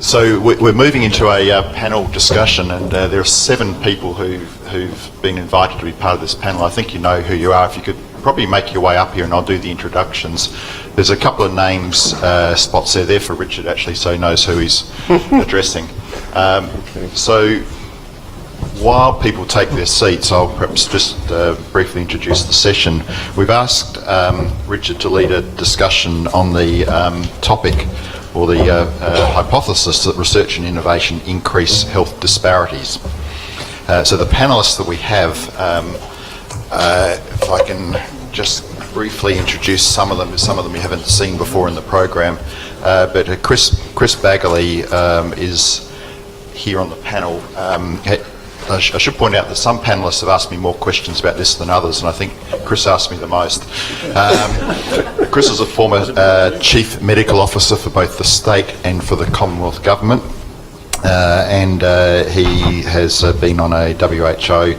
So we're moving into a panel discussion, and there are 7 people who've been invited to be part of this panel. I think you know who you are. If you could probably make your way up here and I'll do the introductions. There's a couple of names, spots there for Richard actually, so he knows who he's addressing. So while people take their seats, I'll perhaps just briefly introduce the session. We've asked Richard to lead a discussion on the topic, or the hypothesis that research and innovation increase health disparities. So the panellists that we have, if I can just briefly introduce some of them we haven't seen before in the program, but Chris Baggoley is here on the panel. I should point out that some panellists have asked me more questions about this than others, and I think Chris asked me the most. Chris is a former Chief Medical Officer for both the state and for the Commonwealth Government, and he has been on a WHO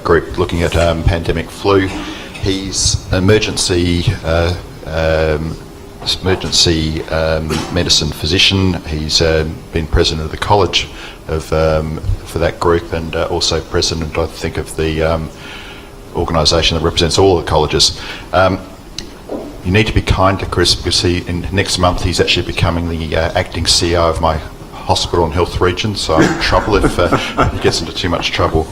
group looking at pandemic flu. He's emergency medicine physician. He's been president of the college for that group, and also president, I think, of the organisation that represents all the colleges. You need to be kind to Chris, because next month he's actually becoming the acting CEO of my hospital and health region, so I'm in trouble if he gets into too much trouble.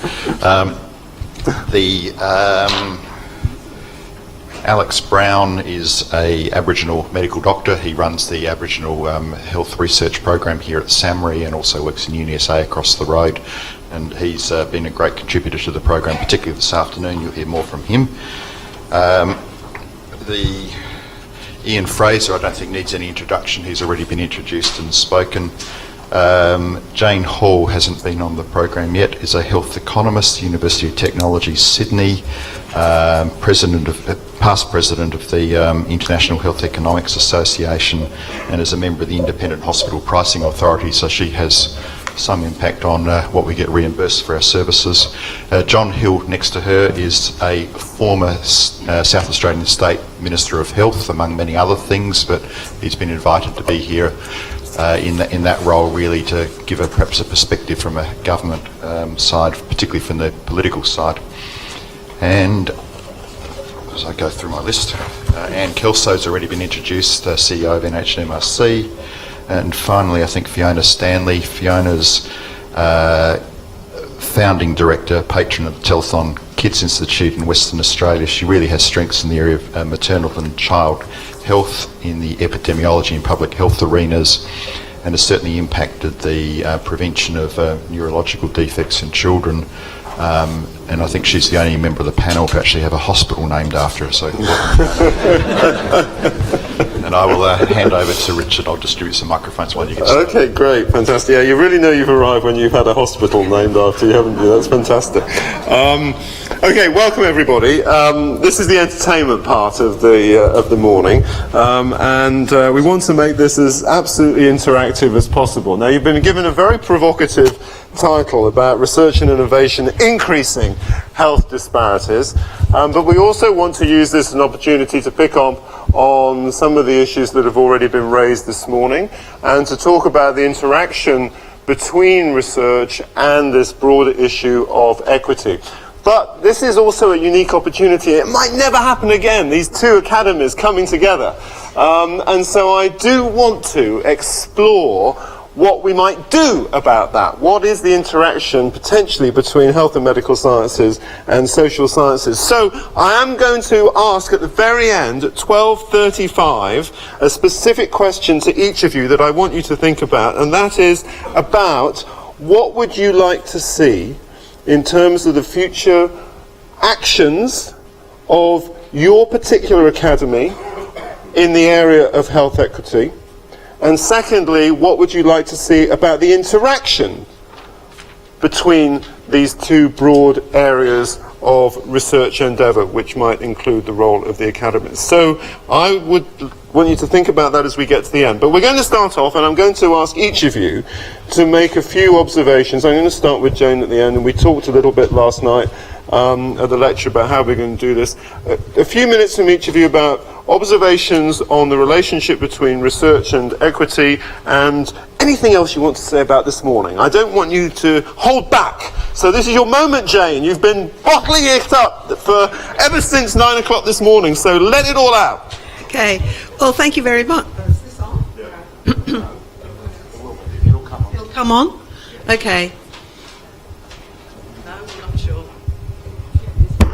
Alex Brown is an Aboriginal medical doctor. He runs the Aboriginal health research program here at SAMRI and also works in UniSA across the road. And he's been a great contributor to the program, particularly this afternoon. You'll hear more from him. Ian Frazer, I don't think needs any introduction. He's already been introduced and spoken. Jane Hall hasn't been on the program yet, is a health economist, University of Technology, Sydney, past president of the International Health Economics Association, and is a member of the Independent Hospital Pricing Authority, so she has some impact on what we get reimbursed for our services. John Hill, next to her, is a former South Australian State Minister of Health, among many other things, but he's been invited to be here in that role, really to give perhaps a perspective from a government side, particularly from the political side. And as I go through my list, Anne Kelso's already been introduced, CEO of NHMRC. And finally, I think Fiona Stanley. Fiona's founding director, patron of the Telethon Kids Institute in Western Australia. She really has strengths in the area of maternal and child health, in the epidemiology and public health arenas, and has certainly impacted the prevention of neurological defects in children. And I think she's the only member of the panel to actually have a hospital named after her. So, and I will hand over to Richard. I'll distribute some microphones while you get started. Okay, great, fantastic. Yeah, you really know you've arrived when you've had a hospital named after you, haven't you? That's fantastic. Okay, welcome everybody. This is the entertainment part of the morning, and we want to make this as absolutely interactive as possible. Now, you've been given a very provocative title about research and innovation increasing health disparities, but we also want to use this as an opportunity to pick on some of the issues that have already been raised this morning, and to talk about the interaction between research and this broader issue of equity. But this is also a unique opportunity. It might never happen again, these two academies coming together. And so I do want to explore what we might do about that. What is the interaction potentially between health and medical sciences and social sciences? So I am going to ask at the very end, at 12:35, a specific question to each of you that I want you to think about, and that is about what would you like to see in terms of the future actions of your particular academy in the area of health equity. And secondly, what would you like to see about the interaction between these two broad areas of research endeavour, which might include the role of the academies? So I would want you to think about that as we get to the end. But we're going to start off, and I'm going to ask each of you to make a few observations. I'm going to start with Jane at the end, and we talked a little bit last night at the lecture about how we're going to do this. A few minutes from each of you about observations on the relationship between research and equity, and anything else you want to say about this morning. I don't want you to hold back. So this is your moment, Jane. You've been bottling it up for ever since 9 o'clock this morning, so let it all out. Okay. Well, thank you very much. Is this on? Yeah. It'll come on? Okay. No, I'm not sure.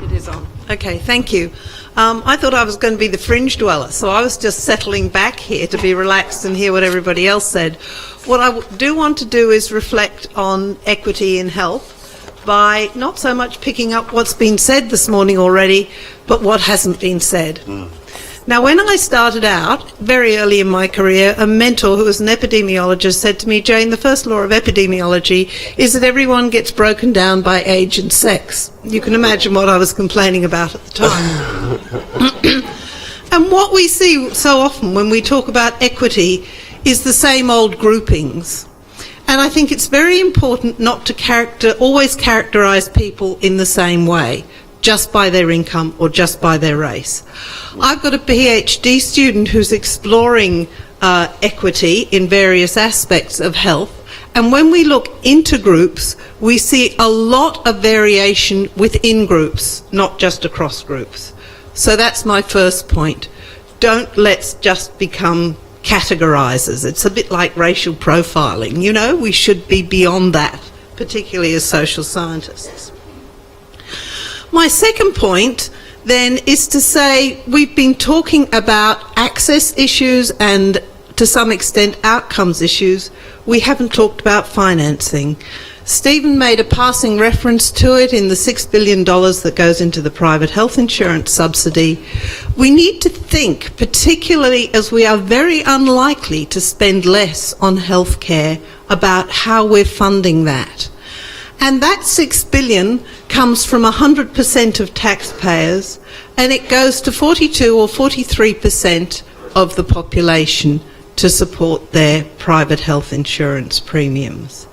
It is on. Okay, thank you. I thought I was going to be the fringe dweller, so I was just settling back here to be relaxed and hear what everybody else said. What I do want to do is reflect on equity in health by not so much picking up what's been said this morning already, but what hasn't been said. Now, when I started out, very early in my career, a mentor who was an epidemiologist said to me, Jane, the first law of epidemiology is that everyone gets broken down by age and sex. You can imagine what I was complaining about at the time. And what we see so often when we talk about equity is the same old groupings. And I think it's very important not to always characterise people in the same way, just by their income or just by their race. I've got a PhD student who's exploring equity in various aspects of health, and when we look into groups, we see a lot of variation within groups, not just across groups. So that's my first point. Don't let's just become categorisers. It's a bit like racial profiling, you know, we should be beyond that, particularly as social scientists. My second point then is to say we've been talking about access issues and to some extent outcomes issues. We haven't talked about financing. Stephen made a passing reference to it in the $6 billion that goes into the private health insurance subsidy. We need to think, particularly as we are very unlikely to spend less on healthcare, about how we're funding that. And that $6 billion comes from 100% of taxpayers, and it goes to 42 or 43% of the population to support their private health insurance premiums.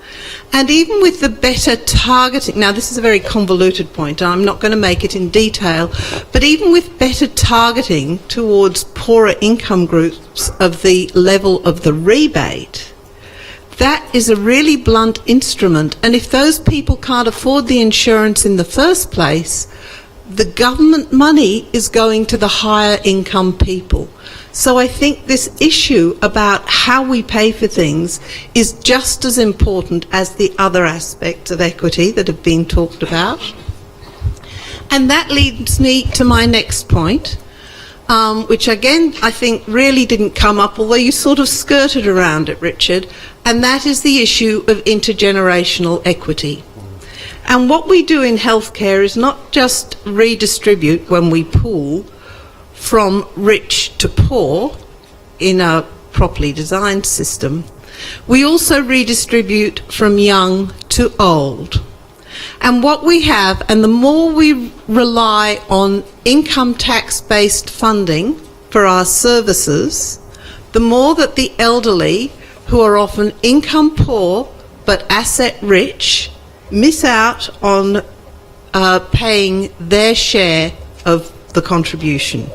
And even with the better targeting, now this is a very convoluted point, and I'm not going to make it in detail, but even with better targeting towards poorer income groups of the level of the rebate, that is a really blunt instrument, and if those people can't afford the insurance in the first place, the government money is going to the higher income people. So I think this issue about how we pay for things is just as important as the other aspects of equity that have been talked about. And that leads me to my next point, which again I think really didn't come up, although you sort of skirted around it, Richard, and that is the issue of intergenerational equity. And what we do in healthcare is not just redistribute when we pool from rich to poor in a properly designed system, we also redistribute from young to old. And what we have, and the more we rely on income tax-based funding for our services, the more that the elderly, who are often income poor but asset rich, miss out on paying their share of the contribution.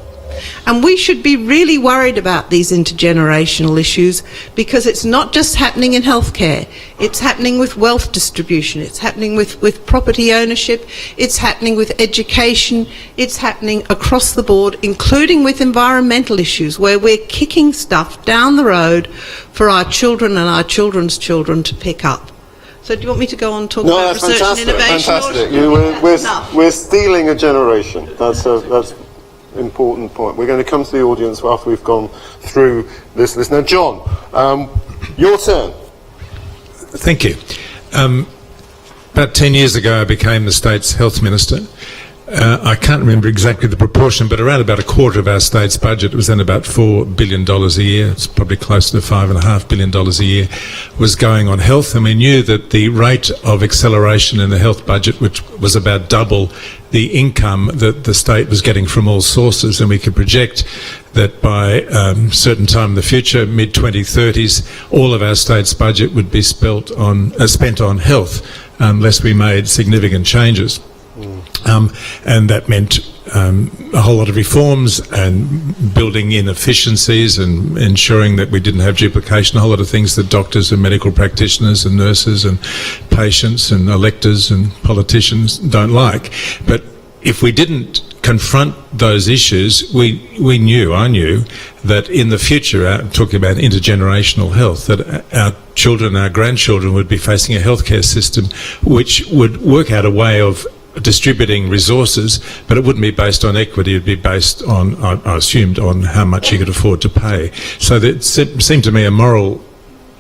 And we should be really worried about these intergenerational issues, because it's not just happening in healthcare, it's happening with wealth distribution, it's happening with property ownership, it's happening with education, it's happening across the board, including with environmental issues, where we're kicking stuff down the road for our children and our children's children to pick up. So do you want me to go on and talk about research and innovation? Fantastic. We're stealing a generation. That's important point. We're going to come to the audience after we've gone through this list. Now, John, your turn. Thank you. About 10 years ago, I became the state's health minister. I can't remember exactly the proportion, but around about a quarter of our state's budget, it was then about $4 billion a year, it's probably closer to $5.5 billion a year, was going on health. And we knew that the rate of acceleration in the health budget, which was about double the income that the state was getting from all sources, and we could project that by a certain time in the future, mid-2030s, all of our state's budget would be spent on health unless we made significant changes. And that meant a whole lot of reforms and building in efficiencies and ensuring that we didn't have duplication, a whole lot of things that doctors and medical practitioners and nurses and patients and electors and politicians don't like. But if we didn't confront those issues, I knew that in the future, talking about intergenerational health, that our children, our grandchildren would be facing a healthcare system which would work out a way of distributing resources, but it wouldn't be based on equity. It'd be based on, I assumed, on how much you could afford to pay. So that seemed to me a moral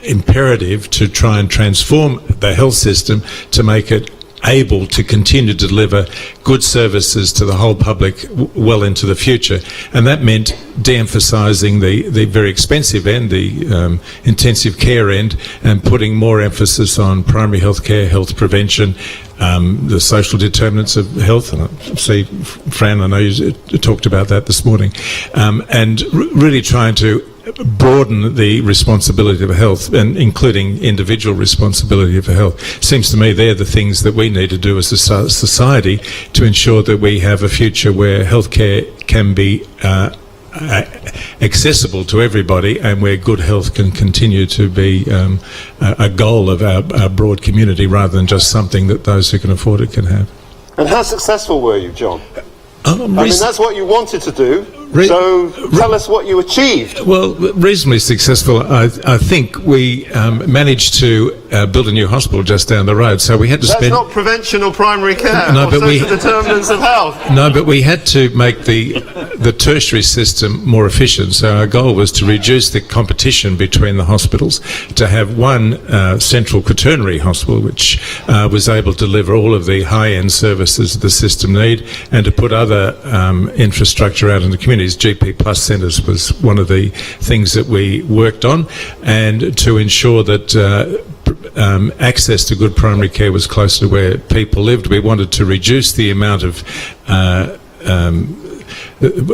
imperative to try and transform the health system to make it able to continue to deliver good services to the whole public well into the future. And that meant de-emphasising the very expensive end, the intensive care end, and putting more emphasis on primary health care, health prevention, the social determinants of health. And I see, Fran, I know you talked about that this morning. And really trying to broaden the responsibility of health, and including individual responsibility for health. Seems to me they're the things that we need to do as a society to ensure that we have a future where healthcare can be accessible to everybody, and where good health can continue to be a goal of our broad community rather than just something that those who can afford it can have. And how successful were you, John? I mean, that's what you wanted to do. So tell us what you achieved. Well, reasonably successful. I think we managed to build a new hospital just down the road. So we had to spend... That's not prevention or primary care No, or but social determinants of health. No, but we had to make the tertiary system more efficient. So our goal was to reduce the competition between the hospitals, to have one central quaternary hospital which was able to deliver all of the high-end services the system need, and to put other infrastructure out in the communities. GP Plus centres was one of the things that we worked on, and to ensure that access to good primary care was close to where people lived. We wanted to reduce the amount of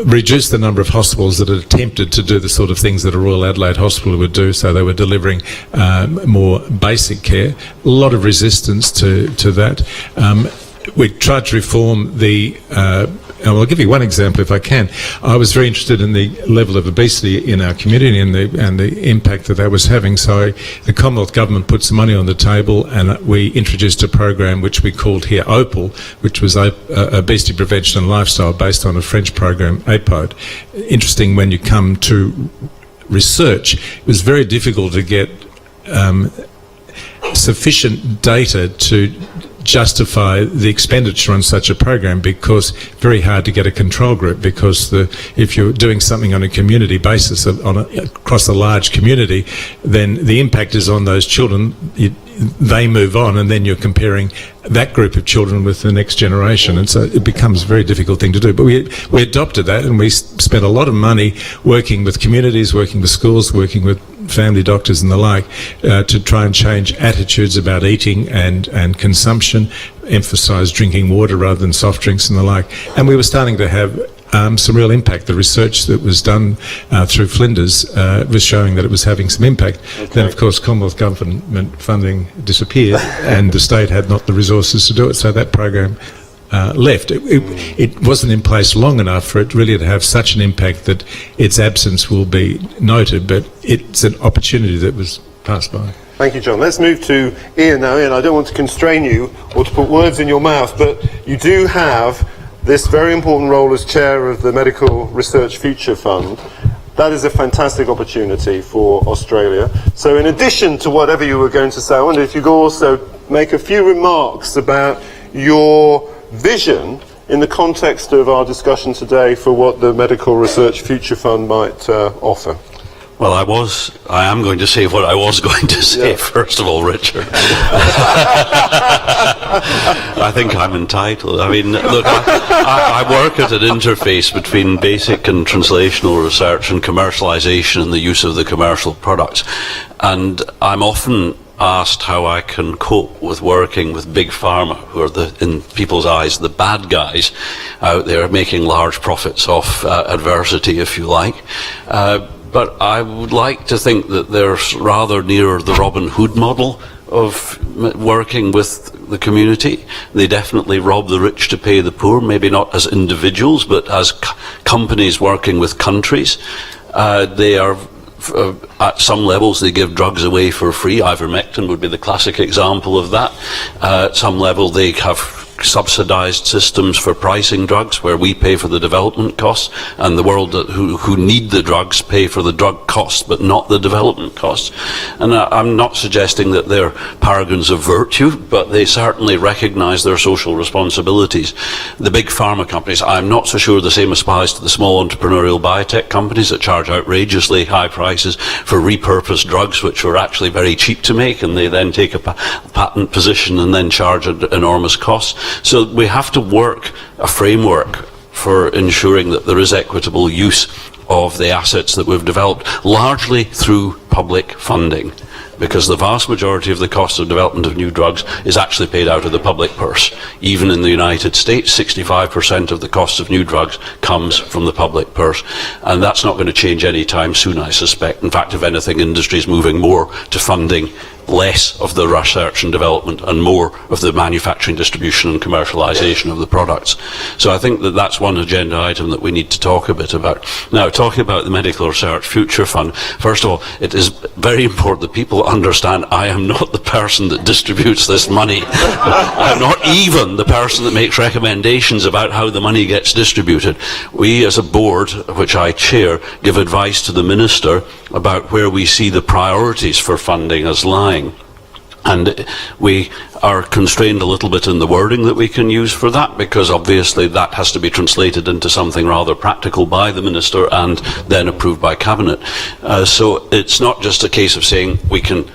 reduce the number of hospitals that had attempted to do the sort of things that a Royal Adelaide Hospital would do, so they were delivering more basic care. A lot of resistance to that. We tried to reform the I'll give you one example if I can. I was very interested in the level of obesity in our community and the impact that was having. So the Commonwealth Government put some money on the table, and we introduced a program which we called here OPAL, which was Obesity Prevention and Lifestyle, based on a French program, APOD. Interesting, when you come to research, it was very difficult to get sufficient data to justify the expenditure on such a program, because very hard to get a control group, because if you're doing something on a community basis across a large community, then the impact is on those children. They move on, and then you're comparing that group of children with the next generation, and so it becomes a very difficult thing to do. But we adopted that, and we spent a lot of money working with communities, working with schools, working with family doctors and the like, to try and change attitudes about eating and consumption, emphasise drinking water rather than soft drinks and the like. And we were starting to have some real impact. The research that was done through Flinders was showing that it was having some impact. Okay. Then, of course, Commonwealth Government funding disappeared, and the state had not the resources to do it, so that program left. It wasn't in place long enough for it really to have such an impact that its absence will be noted, but it's an opportunity that was passed by. Thank you, John. Let's move to Ian now. Ian, I don't want to constrain you or to put words in your mouth, but you do have this very important role as chair of the Medical Research Future Fund. That is a fantastic opportunity for Australia. So in addition to whatever you were going to say, I wonder if you could also make a few remarks about your vision in the context of our discussion today for what the Medical Research Future Fund might offer. Well, I am going to say what I was going to say, first of all, Richard. I think I'm entitled. I mean, look, I work at an interface between basic and translational research and commercialisation and the use of the commercial products. And I'm often asked how I can cope with working with big pharma, who are, in people's eyes, the bad guys out there making large profits off adversity, if you like. But I would like to think that they're rather near the Robin Hood model, of working with the community. They definitely rob the rich to pay the poor, maybe not as individuals, but as companies working with countries. They are, at some levels, they give drugs away for free. Ivermectin would be the classic example of that. At some level, they have subsidised systems for pricing drugs, where we pay for the development costs, and the world who need the drugs pay for the drug costs, but not the development costs. And I'm not suggesting that they're paragons of virtue, but they certainly recognise their social responsibilities. The big pharma companies, I'm not so sure the same applies to the small entrepreneurial biotech companies that charge outrageously high prices for repurposed drugs, which are actually very cheap to make, and they then take a patent position and then charge enormous costs. So we have to work a framework for ensuring that there is equitable use of the assets that we've developed, largely through public funding, because the vast majority of the cost of development of new drugs is actually paid out of the public purse. Even in the United States, 65% of the cost of new drugs comes from the public purse, and that's not going to change anytime soon, I suspect. In fact, if anything, industry is moving more to funding less of the research and development and more of the manufacturing, distribution and commercialisation of the products. So I think that that's one agenda item that we need to talk a bit about. Now, talking about the Medical Research Future Fund, first of all, it is very important that people understand I am not the person that distributes this money. I'm not even the person that makes recommendations about how the money gets distributed. We, as a board, which I chair, give advice to the Minister about where we see the priorities for funding as lying. And we are constrained a little bit in the wording that we can use for that, because obviously that has to be translated into something rather practical by the Minister and then approved by Cabinet. So it's not just a case of saying we can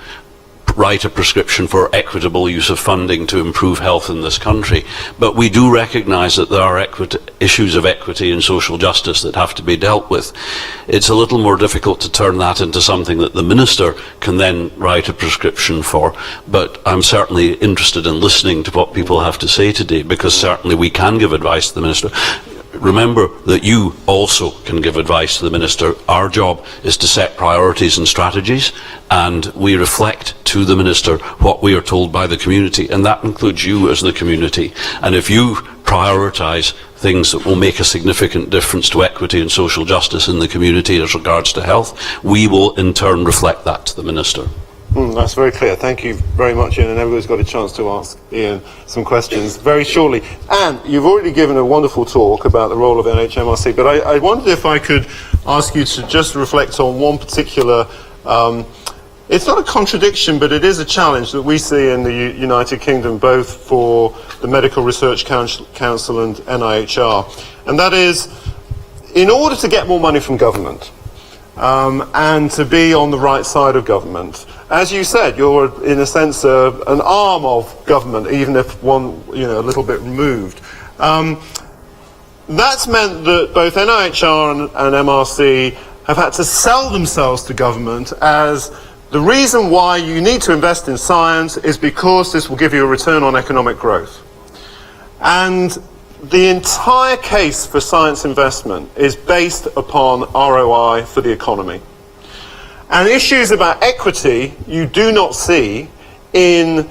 write a prescription for equitable use of funding to improve health in this country, but we do recognise that there are issues of equity and social justice that have to be dealt with. It's a little more difficult to turn that into something that the Minister can then write a prescription for, but I'm certainly interested in listening to what people have to say today, because certainly we can give advice to the Minister. Remember that you also can give advice to the Minister. Our job is to set priorities and strategies, and we reflect to the Minister what we are told by the community, and that includes you as the community. And if you prioritise things that will make a significant difference to equity and social justice in the community as regards to health, we will in turn reflect that to the Minister. That's very clear. Thank you very much, Ian, and everybody's got a chance to ask Ian some questions very shortly. And you've already given a wonderful talk about the role of NHMRC, but I wondered if I could ask you to just reflect on one particular, it's not a contradiction, but it is a challenge that we see in the United Kingdom, both for the Medical Research Council and NIHR, and that is, in order to get more money from government, and to be on the right side of government, as you said, you're in a sense an arm of government, even if one, a little bit removed. That's meant that both NIHR and MRC have had to sell themselves to government as the reason why you need to invest in science is because this will give you a return on economic growth. And the entire case for science investment is based upon ROI for the economy. And issues about equity you do not see in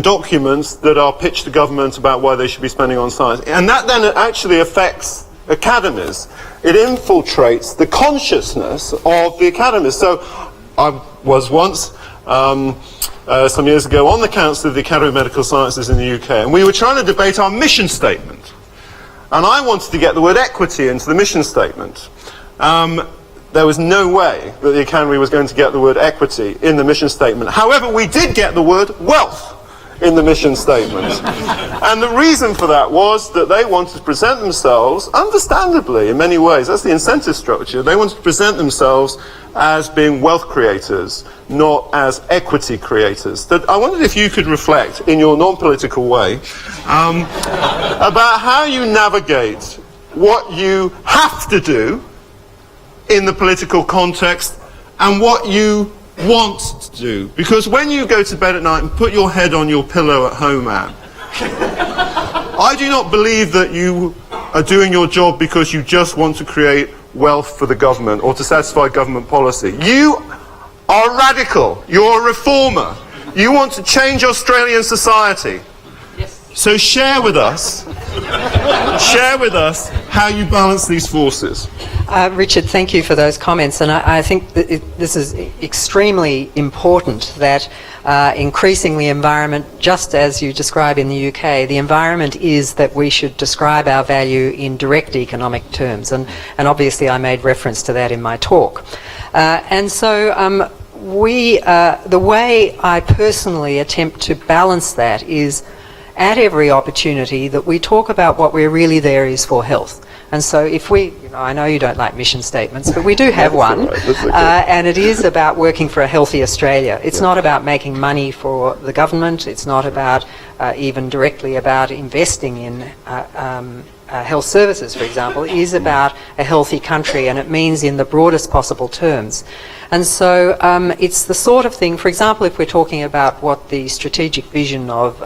documents that are pitched to government about why they should be spending on science. And that then actually affects academies. It infiltrates the consciousness of the academies. So I was once, some years ago, on the Council of the Academy of Medical Sciences in the UK, and we were trying to debate our mission statement. And I wanted to get the word equity into the mission statement. There was no way that the Academy was going to get the word equity in the mission statement. However, we did get the word wealth in the mission statement. And the reason for that was that they wanted to present themselves, understandably in many ways, that's the incentive structure, they wanted to present themselves as being wealth creators, not as equity creators. That I wondered if you could reflect in your non-political way about how you navigate what you have to do in the political context and what you want to do. Because when you go to bed at night and put your head on your pillow at home, Anne, I do not believe that you are doing your job because you just want to create wealth for the government or to satisfy government policy. You are radical. You're a reformer. You want to change Australian society. So share with us how you balance these forces. Richard, thank you for those comments, and I think that this is extremely important that increasingly environment, just as you describe in the UK, the environment is that we should describe our value in direct economic terms, and obviously I made reference to that in my talk. And so the way I personally attempt to balance that is at every opportunity that we talk about what we're really there is for health. And so if we, I know you don't like mission statements, but we do have one, and it is about working for a healthy Australia. It's not about making money for the government. It's not about even directly about investing in health services, for example. It is about a healthy country, and it means in the broadest possible terms. And so it's the sort of thing, for example, if we're talking about what the strategic vision of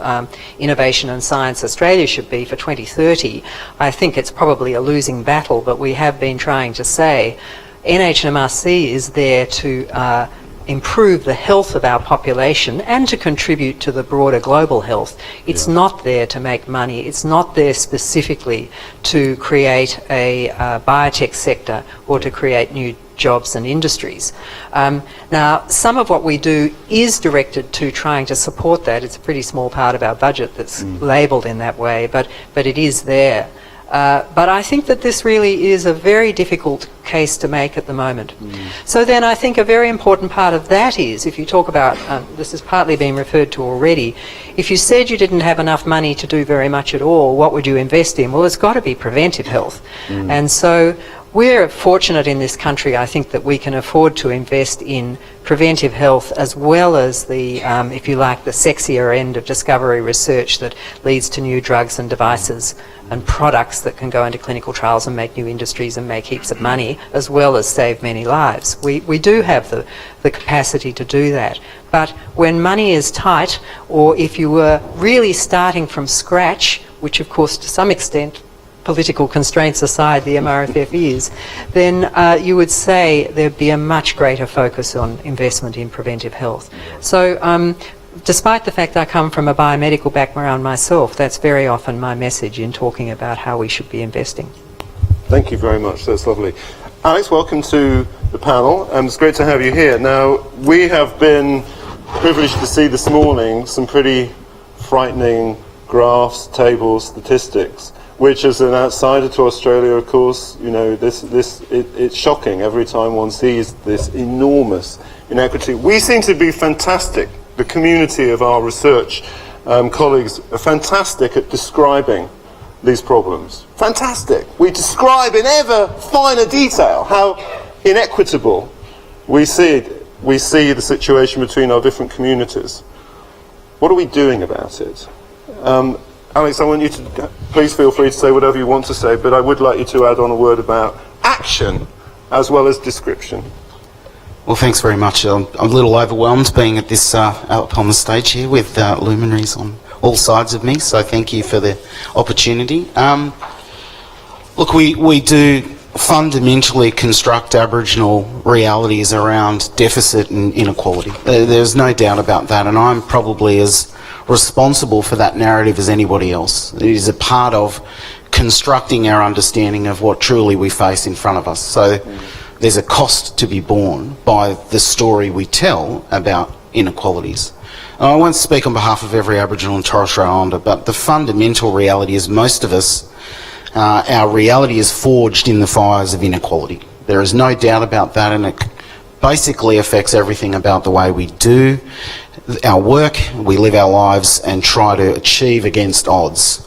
Innovation and Science Australia should be for 2030, I think it's probably a losing battle, but we have been trying to say NHMRC is there to improve the health of our population and to contribute to the broader global health. It's not there to make money. It's not there specifically to create a biotech sector or to create new jobs and industries. Now, some of what we do is directed to trying to support that. It's a pretty small part of our budget that's labelled in that way, but it is there. But I think that this really is a very difficult case to make at the moment. So then I think a very important part of that is, if you talk about, this has partly been referred to already, if you said you didn't have enough money to do very much at all, what would you invest in? Well, it's got to be preventive health. And so we're fortunate in this country, I think, that we can afford to invest in preventive health as well as the, if you like, the sexier end of discovery research that leads to new drugs and devices and products that can go into clinical trials and make new industries and make heaps of money, as well as save many lives. We do have the capacity to do that. But when money is tight, or if you were really starting from scratch, which of course to some extent, political constraints aside, the MRFF is, then you would say there'd be a much greater focus on investment in preventive health. So despite the fact I come from a biomedical background myself, that's very often my message in talking about how we should be investing. Thank you very much. That's lovely. Alex, welcome to the panel. It's great to have you here. Now, we have been privileged to see this morning some pretty frightening graphs, tables, statistics, which as an outsider to Australia, of course, you know, it's shocking every time one sees this enormous inequity. We seem to be fantastic. The community of our research colleagues are fantastic at describing these problems. Fantastic. We describe in ever finer detail how inequitable we see the situation between our different communities. What are we doing about it? Alex, I want you to, please feel free to say whatever you want to say, but I would like you to add on a word about action as well as description. Well, thanks very much. I'm a little overwhelmed being at this up on the stage here with luminaries on all sides of me, so thank you for the opportunity. Look, we do fundamentally construct Aboriginal realities around deficit and inequality. There's no doubt about that, and I'm probably as responsible for that narrative as anybody else. It is a part of constructing our understanding of what truly we face in front of us. So there's a cost to be borne by the story we tell about inequalities. I won't speak on behalf of every Aboriginal and Torres Strait Islander, but the fundamental reality is most of us, our reality is forged in the fires of inequality. There is no doubt about that, and it basically affects everything about the way we do our work, we live our lives and try to achieve against odds.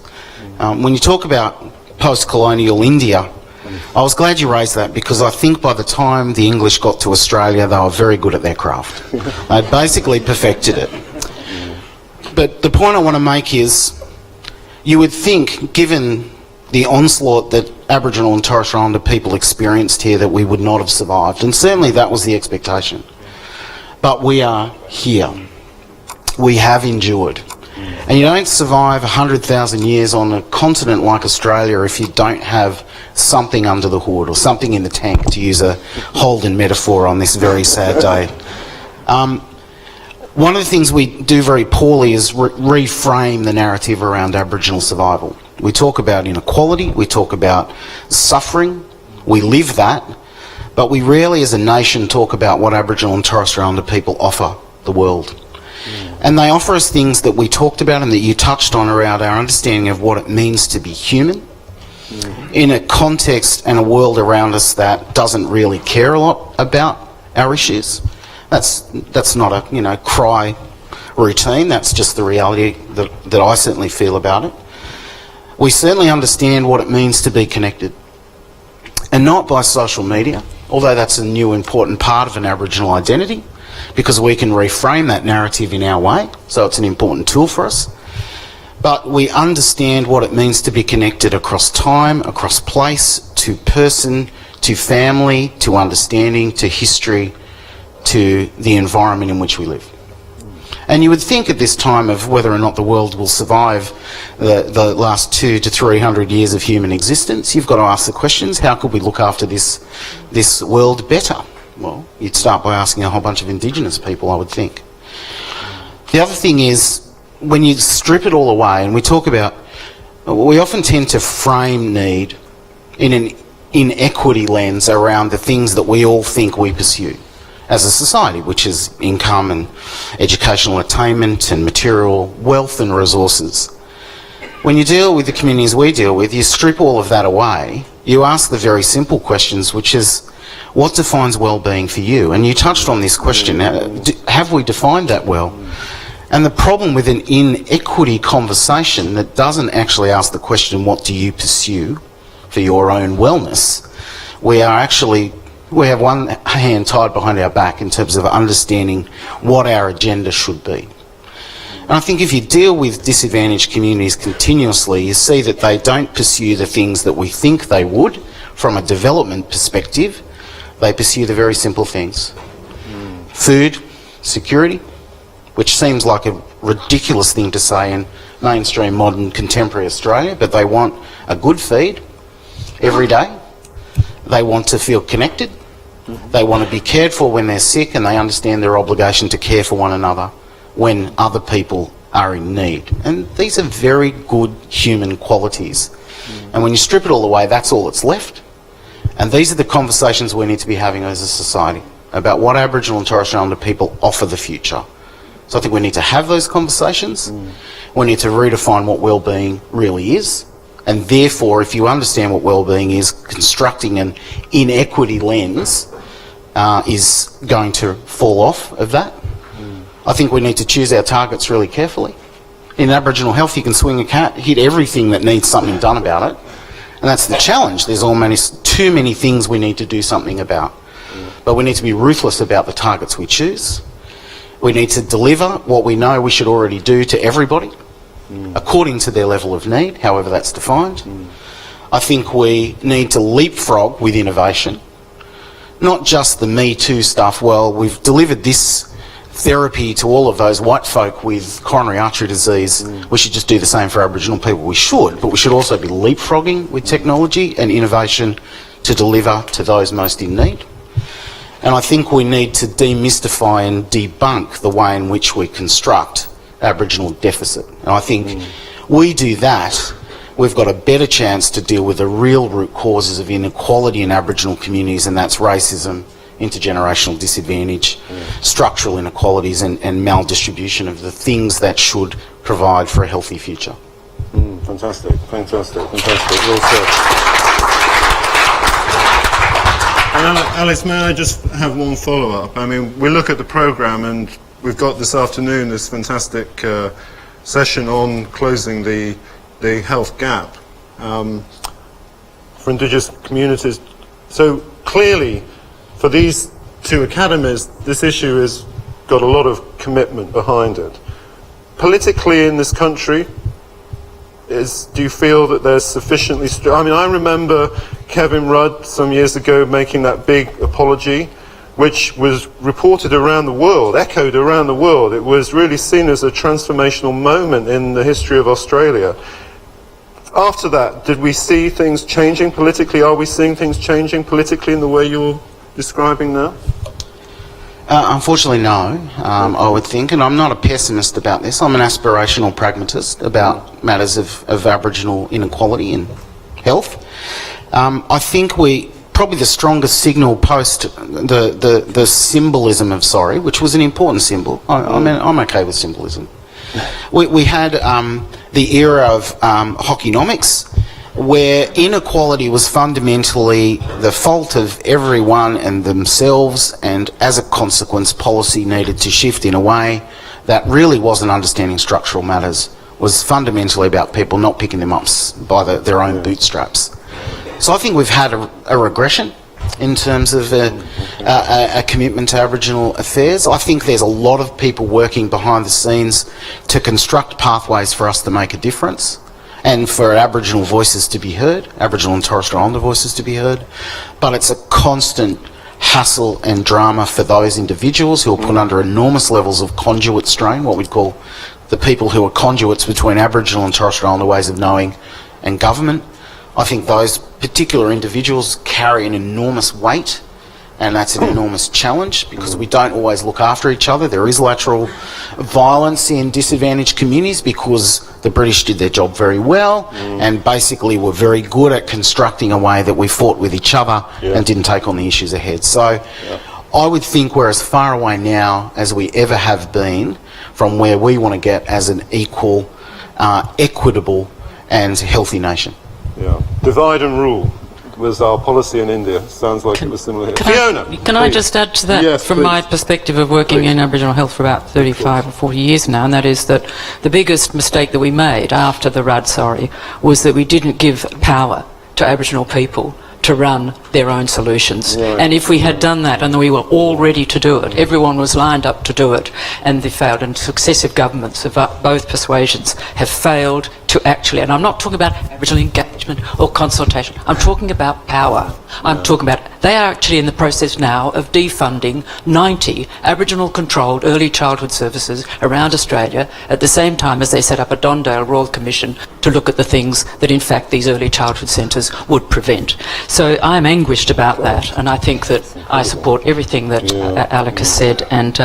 When you talk about post-colonial India, I was glad you raised that, because I think by the time the English got to Australia, they were very good at their craft. They'd basically perfected it. But the point I want to make is, you would think, given the onslaught that Aboriginal and Torres Strait Islander people experienced here, that we would not have survived, and certainly that was the expectation. But we are here. We have endured. And you don't survive 100,000 years on a continent like Australia if you don't have something under the hood or something in the tank, to use a Holden metaphor on this very sad day. One of the things we do very poorly is reframe the narrative around Aboriginal survival. We talk about inequality, we talk about suffering, we live that, but we rarely as a nation talk about what Aboriginal and Torres Strait Islander people offer the world. And they offer us things that we talked about and that you touched on around our understanding of what it means to be human in a context and a world around us that doesn't really care a lot about our issues. That's not a cry routine, that's just the reality that I certainly feel about it. We certainly understand what it means to be connected, and not by social media, although that's a new important part of an Aboriginal identity, because we can reframe that narrative in our way, so it's an important tool for us. But we understand what it means to be connected across time, across place, to person, to family, to understanding, to history, to the environment in which we live. And you would think at this time of whether or not the world will survive the last 200 to 300 years of human existence, you've got to ask the questions, how could we look after this world better? Well, you'd start by asking a whole bunch of Indigenous people, I would think. The other thing is, when you strip it all away, and we talk about, we often tend to frame need in an inequity lens around the things that we all think we pursue as a society, which is income and educational attainment and material wealth and resources. When you deal with the communities we deal with, you strip all of that away, you ask the very simple questions, which is, what defines well-being for you? And you touched on this question, have we defined that well? And the problem with an inequity conversation that doesn't actually ask the question, what do you pursue for your own wellness? We have one hand tied behind our back in terms of understanding what our agenda should be. And I think if you deal with disadvantaged communities continuously, you see that they don't pursue the things that we think they would from a development perspective. They pursue the very simple things. Food, security, which seems like a ridiculous thing to say in mainstream, modern, contemporary Australia, but they want a good feed every day. They want to feel connected. They want to be cared for when they're sick, and they understand their obligation to care for one another when other people are in need. And these are very good human qualities. And when you strip it all away, that's all that's left. And these are the conversations we need to be having as a society about what Aboriginal and Torres Strait Islander people offer the future. So I think we need to have those conversations. We need to redefine what wellbeing really is. And therefore, if you understand what wellbeing is, constructing an inequity lens is going to fall off of that. I think we need to choose our targets really carefully. In Aboriginal health, you can swing a cat, hit everything that needs something done about it. And that's the challenge. There's too many things we need to do something about. But we need to be ruthless about the targets we choose. We need to deliver what we know we should already do to everybody, according to their level of need, however that's defined. I think we need to leapfrog with innovation. Not just the Me Too stuff, well, we've delivered this therapy to all of those white folk with coronary artery disease, we should just do the same for Aboriginal people. We should, but we should also be leapfrogging with technology and innovation to deliver to those most in need. And I think we need to demystify and debunk the way in which we construct Aboriginal deficit. And I think we do that, we've got a better chance to deal with the real root causes of inequality in Aboriginal communities, and that's racism, intergenerational disadvantage, structural inequalities and maldistribution of the things that should provide for a healthy future. Fantastic. Well said. And Alice, may I just have one follow-up? I mean, we look at the programme and we've got this afternoon this fantastic session on closing the health gap for Indigenous communities. So clearly, for these two academies, this issue has got a lot of commitment behind it. Politically in this country, do you feel that there's sufficiently... I mean, I remember Kevin Rudd some years ago making that big apology, which was reported around the world, echoed around the world. It was really seen as a transformational moment in the history of Australia. After that, did we see things changing politically? Are we seeing things changing politically in the way you're describing now? Unfortunately, no, I would think, and I'm not a pessimist about this. I'm an aspirational pragmatist about matters of Aboriginal inequality and health. I think probably the strongest signal post the symbolism of sorry, which was an important symbol. I'm okay with symbolism. We had the era of hockeyonomics, where inequality was fundamentally the fault of everyone and themselves, and as a consequence policy needed to shift in a way that really wasn't understanding structural matters, was fundamentally about people not picking them up by their own bootstraps. So I think we've had a regression in terms of a commitment to Aboriginal affairs. I think there's a lot of people working behind the scenes to construct pathways for us to make a difference, and for Aboriginal voices to be heard, Aboriginal and Torres Strait Islander voices to be heard. But it's a constant hassle and drama for those individuals who are put under enormous levels of conduit strain, what we'd call the people who are conduits between Aboriginal and Torres Strait Islander ways of knowing and government. I think those particular individuals carry an enormous weight, and that's an enormous challenge because we don't always look after each other. There is lateral violence in disadvantaged communities because the British did their job very well and basically were very good at constructing a way that we fought with each other and didn't take on the issues ahead. So I would think we're as far away now as we ever have been from where we want to get as an equal, equitable and healthy nation. Yeah. Divide and rule was our policy in India. Sounds like it was similar here. Fiona, Can I just add to that, Yes, from please. my perspective of working in Aboriginal health for about 35 or 40 years now, and that is that the biggest mistake that we made after the Rudd, was that we didn't give power to Aboriginal people to run their own solutions. Right. And if we had done that and we were all ready to do it, everyone was lined up to do it, and they failed, and successive governments of both persuasions have failed to actually, and I'm not talking about Aboriginal engagement or consultation, I'm talking about power. I'm talking about, they are actually in the process now of defunding 90 Aboriginal controlled early childhood services around Australia at the same time as they set up a Dondale Royal Commission to look at the things that in fact these early childhood centres would prevent. So I'm anguished about that, and I think that I support everything that Alec has said, and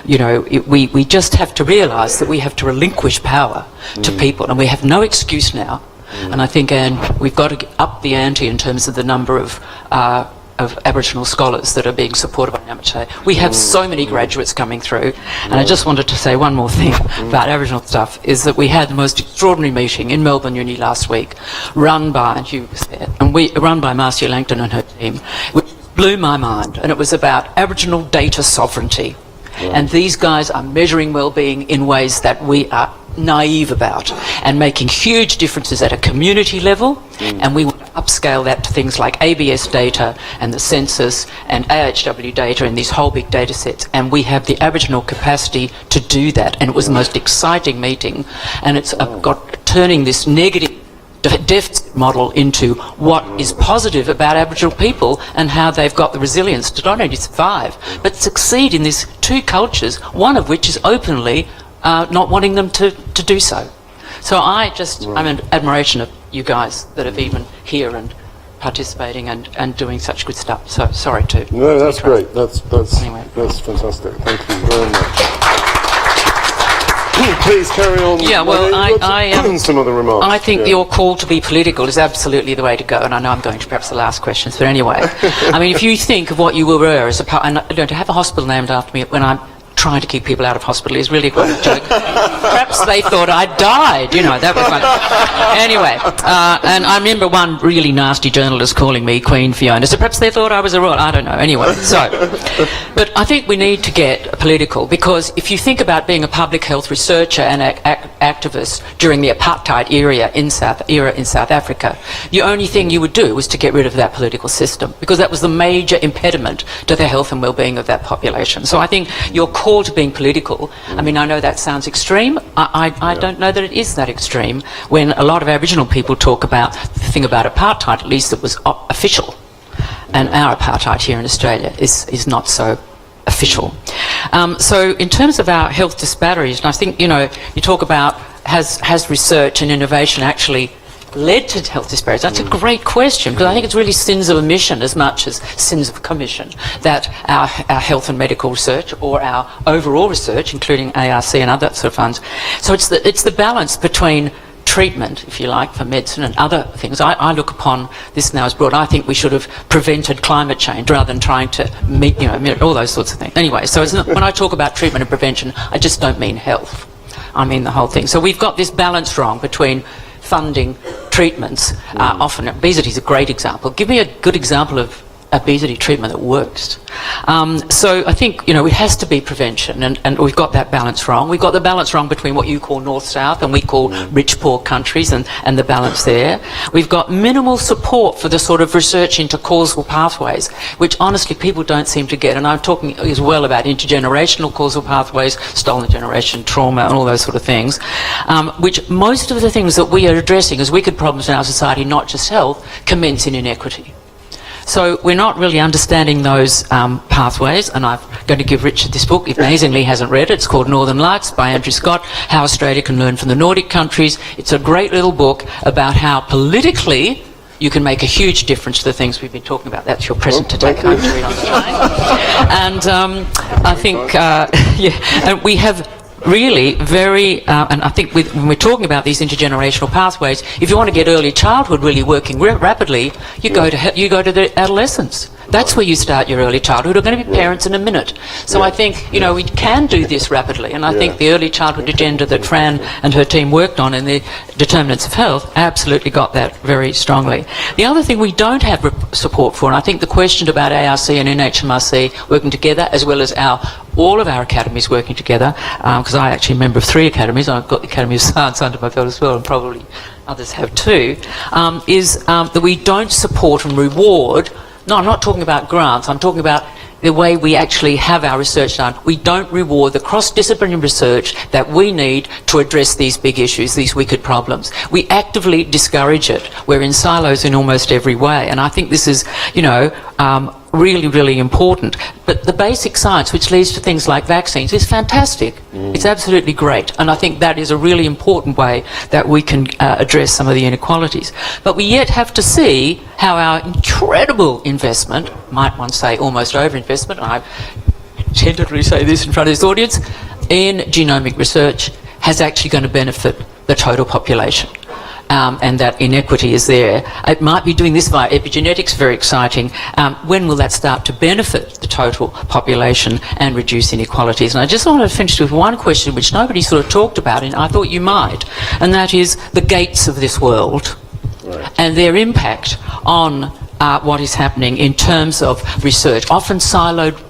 you know, we just have to realise that we have to relinquish power to people, and we have no excuse now. And I think, Anne, we've got to up the ante in terms of the number of Aboriginal scholars that are being supported by NAMHA. We have so many graduates coming through, and I just wanted to say one more thing about Aboriginal stuff, is that we had the most extraordinary meeting in Melbourne Uni last week, run by, and Hugh was there, and run by Marcia Langton and her team, which blew my mind, and it was about Aboriginal data sovereignty. And these guys are measuring well-being in ways that we are naive about, and making huge differences at a community level, and we want to upscale that to things like ABS data and the census and AHW data and these whole big data sets, and we have the Aboriginal capacity to do that. And it was the most exciting meeting, and it's got turning this negative deficit model into what is positive about Aboriginal people and how they've got the resilience to not only survive but succeed in these two cultures, one of which is openly not wanting them to do so. So I'm in admiration of you guys that have even here and participating and doing such good stuff. So sorry to... No, that's great. That's Anyway. that's fantastic. Thank you very much. Please carry on. Yeah, well, I some other remarks. I think your call to be political is absolutely the way to go, and I know I'm going to perhaps the last questions, but anyway. I mean, if you think of what you were as a part, and you know, to have a hospital named after me when I'm trying to keep people out of hospital is really quite a joke. Perhaps they thought I died, you know, that was fun. Anyway, and I remember one really nasty journalist calling me Queen Fiona, so perhaps they thought I was a royal, I don't know. Anyway, so, but I think we need to get political, because if you think about being a public health researcher and activist during the apartheid era in South Africa, the only thing you would do was to get rid of that political system, because that was the major impediment to the health and well-being of that population. So I think your call to being political, I mean, I know that sounds extreme. I don't know that it is that extreme when a lot of Aboriginal people talk about the thing about apartheid, at least that was official. And our apartheid here in Australia is not so official. So in terms of our health disparities, and I think, you know, you talk about has research and innovation actually led to health disparities? That's a great question, because I think it's really sins of omission as much as sins of commission that our health and medical research, or our overall research, including ARC and other sort of funds. So it's the balance between treatment, if you like, for medicine and other things. I look upon this now as broad. I think we should have prevented climate change rather than trying to meet, all those sorts of things. Anyway, so it's not, when I talk about treatment and prevention, I just don't mean health. I mean the whole thing. So we've got this balance wrong between funding treatments. Often obesity is a great example. Give me a good example of obesity treatment that works. So I think, it has to be prevention, and we've got that balance wrong. We've got the balance wrong between what you call north-south and we call rich-poor countries, and the balance there. We've got minimal support for the sort of research into causal pathways, which honestly people don't seem to get. And I'm talking as well about intergenerational causal pathways, stolen generation, trauma, and all those sort of things, which most of the things that we are addressing as wicked problems in our society, not just health, commence in inequity. So we're not really understanding those pathways, and I'm going to give Richard this book, if amazingly he hasn't read it. It's called Northern Lights by Andrew Scott, How Australia Can Learn from the Nordic Countries. It's a great little book about how politically you can make a huge difference to the things we've been talking about. That's your present to take home to read on the train. And I think, and we have really very, and I think when we're talking about these intergenerational pathways, if you want to get early childhood really working rapidly, you go to the adolescence. That's where you start your early childhood. We're going to be parents in a minute. So I think, we can do this rapidly. And I think the early childhood agenda that Fran and her team worked on in the determinants of health absolutely got that very strongly. The other thing we don't have support for, and I think the question about ARC and NHMRC working together, as well as all of our academies working together, because I'm actually a member of 3 academies. I've got the Academy of Science under my belt as well, and probably others have too, is that we don't support and reward. No, I'm not talking about grants. I'm talking about the way we actually have our research done. We don't reward the cross-disciplinary research that we need to address these big issues, these wicked problems. We actively discourage it. We're in silos in almost every way. And I think this is, really, really important. But the basic science, which leads to things like vaccines, is fantastic. It's absolutely great. And I think that is a really important way that we can address some of the inequalities. But we yet have to see how our incredible investment, might one say almost overinvestment, and I tentatively say this in front of this audience, in genomic research has actually going to benefit the total population. And that inequity is there. It might be doing this via epigenetics, very exciting. When will that start to benefit the total population and reduce inequalities? And I just want to finish with one question which nobody sort of talked about, and I thought you might, and that is the gates of this world and their impact on what is happening in terms of research, often siloed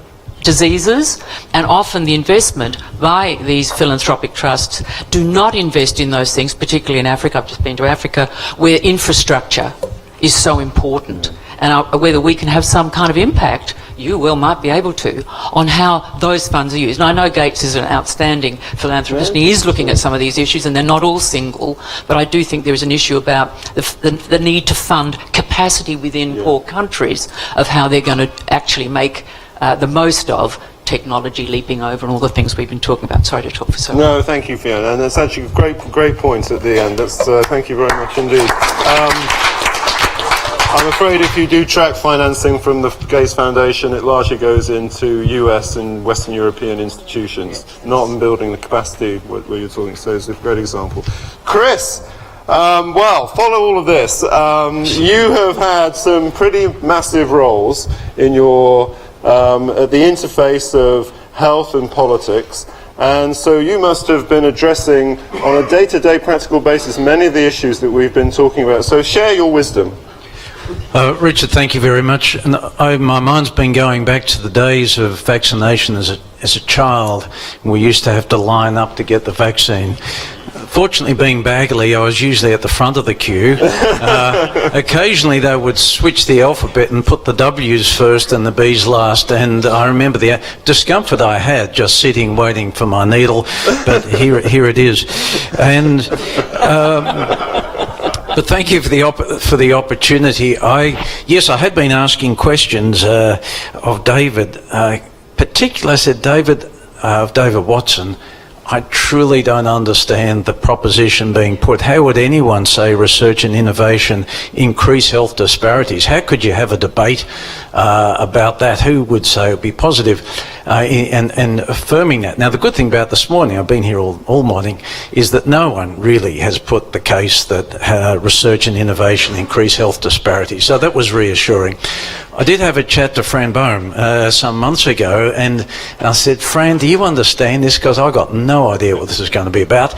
diseases, and often the investment by these philanthropic trusts do not invest in those things, particularly in Africa. I've just been to Africa, where infrastructure is so important, and whether we can have some kind of impact, might be able to, on how those funds are used. And I know Gates is an outstanding philanthropist, and he is looking at some of these issues, and they're not all single, but I do think there is an issue about the need to fund capacity within poor countries of how they're going to actually make the most of technology leaping over and all the things we've been talking about. Sorry to talk for so long. No, thank you, Fiona, and that's actually a great point at the end. Thank you very much indeed. I'm afraid if you do track financing from the Gates Foundation, it largely goes into US and Western European institutions, not in building the capacity where you're talking. So it's a great example. Chris, follow all of this. You have had some pretty massive roles in your at the interface of health and politics, and so you must have been addressing on a day-to-day practical basis many of the issues that we've been talking about. So share your wisdom. Richard, thank you very much. And my mind's been going back to the days of vaccination as a child. We used to have to line up to get the vaccine. Fortunately, being Baggoley, I was usually at the front of the queue. Occasionally, they would switch the alphabet and put the W's first and the B's last. And I remember the discomfort I had just sitting waiting for my needle. But here it is. And but thank you for the opportunity. I had been asking questions of David. Particularly, I said, David Watson, I truly don't understand the proposition being put. How would anyone say research and innovation increase health disparities? How could you have a debate about that? Who would say it would be positive and affirming that? Now, the good thing about this morning, I've been here all morning, is that no one really has put the case that research and innovation increase health disparities. So that was reassuring. I did have a chat to Fran Boehm some months ago, and I said, Fran, do you understand this? Because I got no idea what this is going to be about.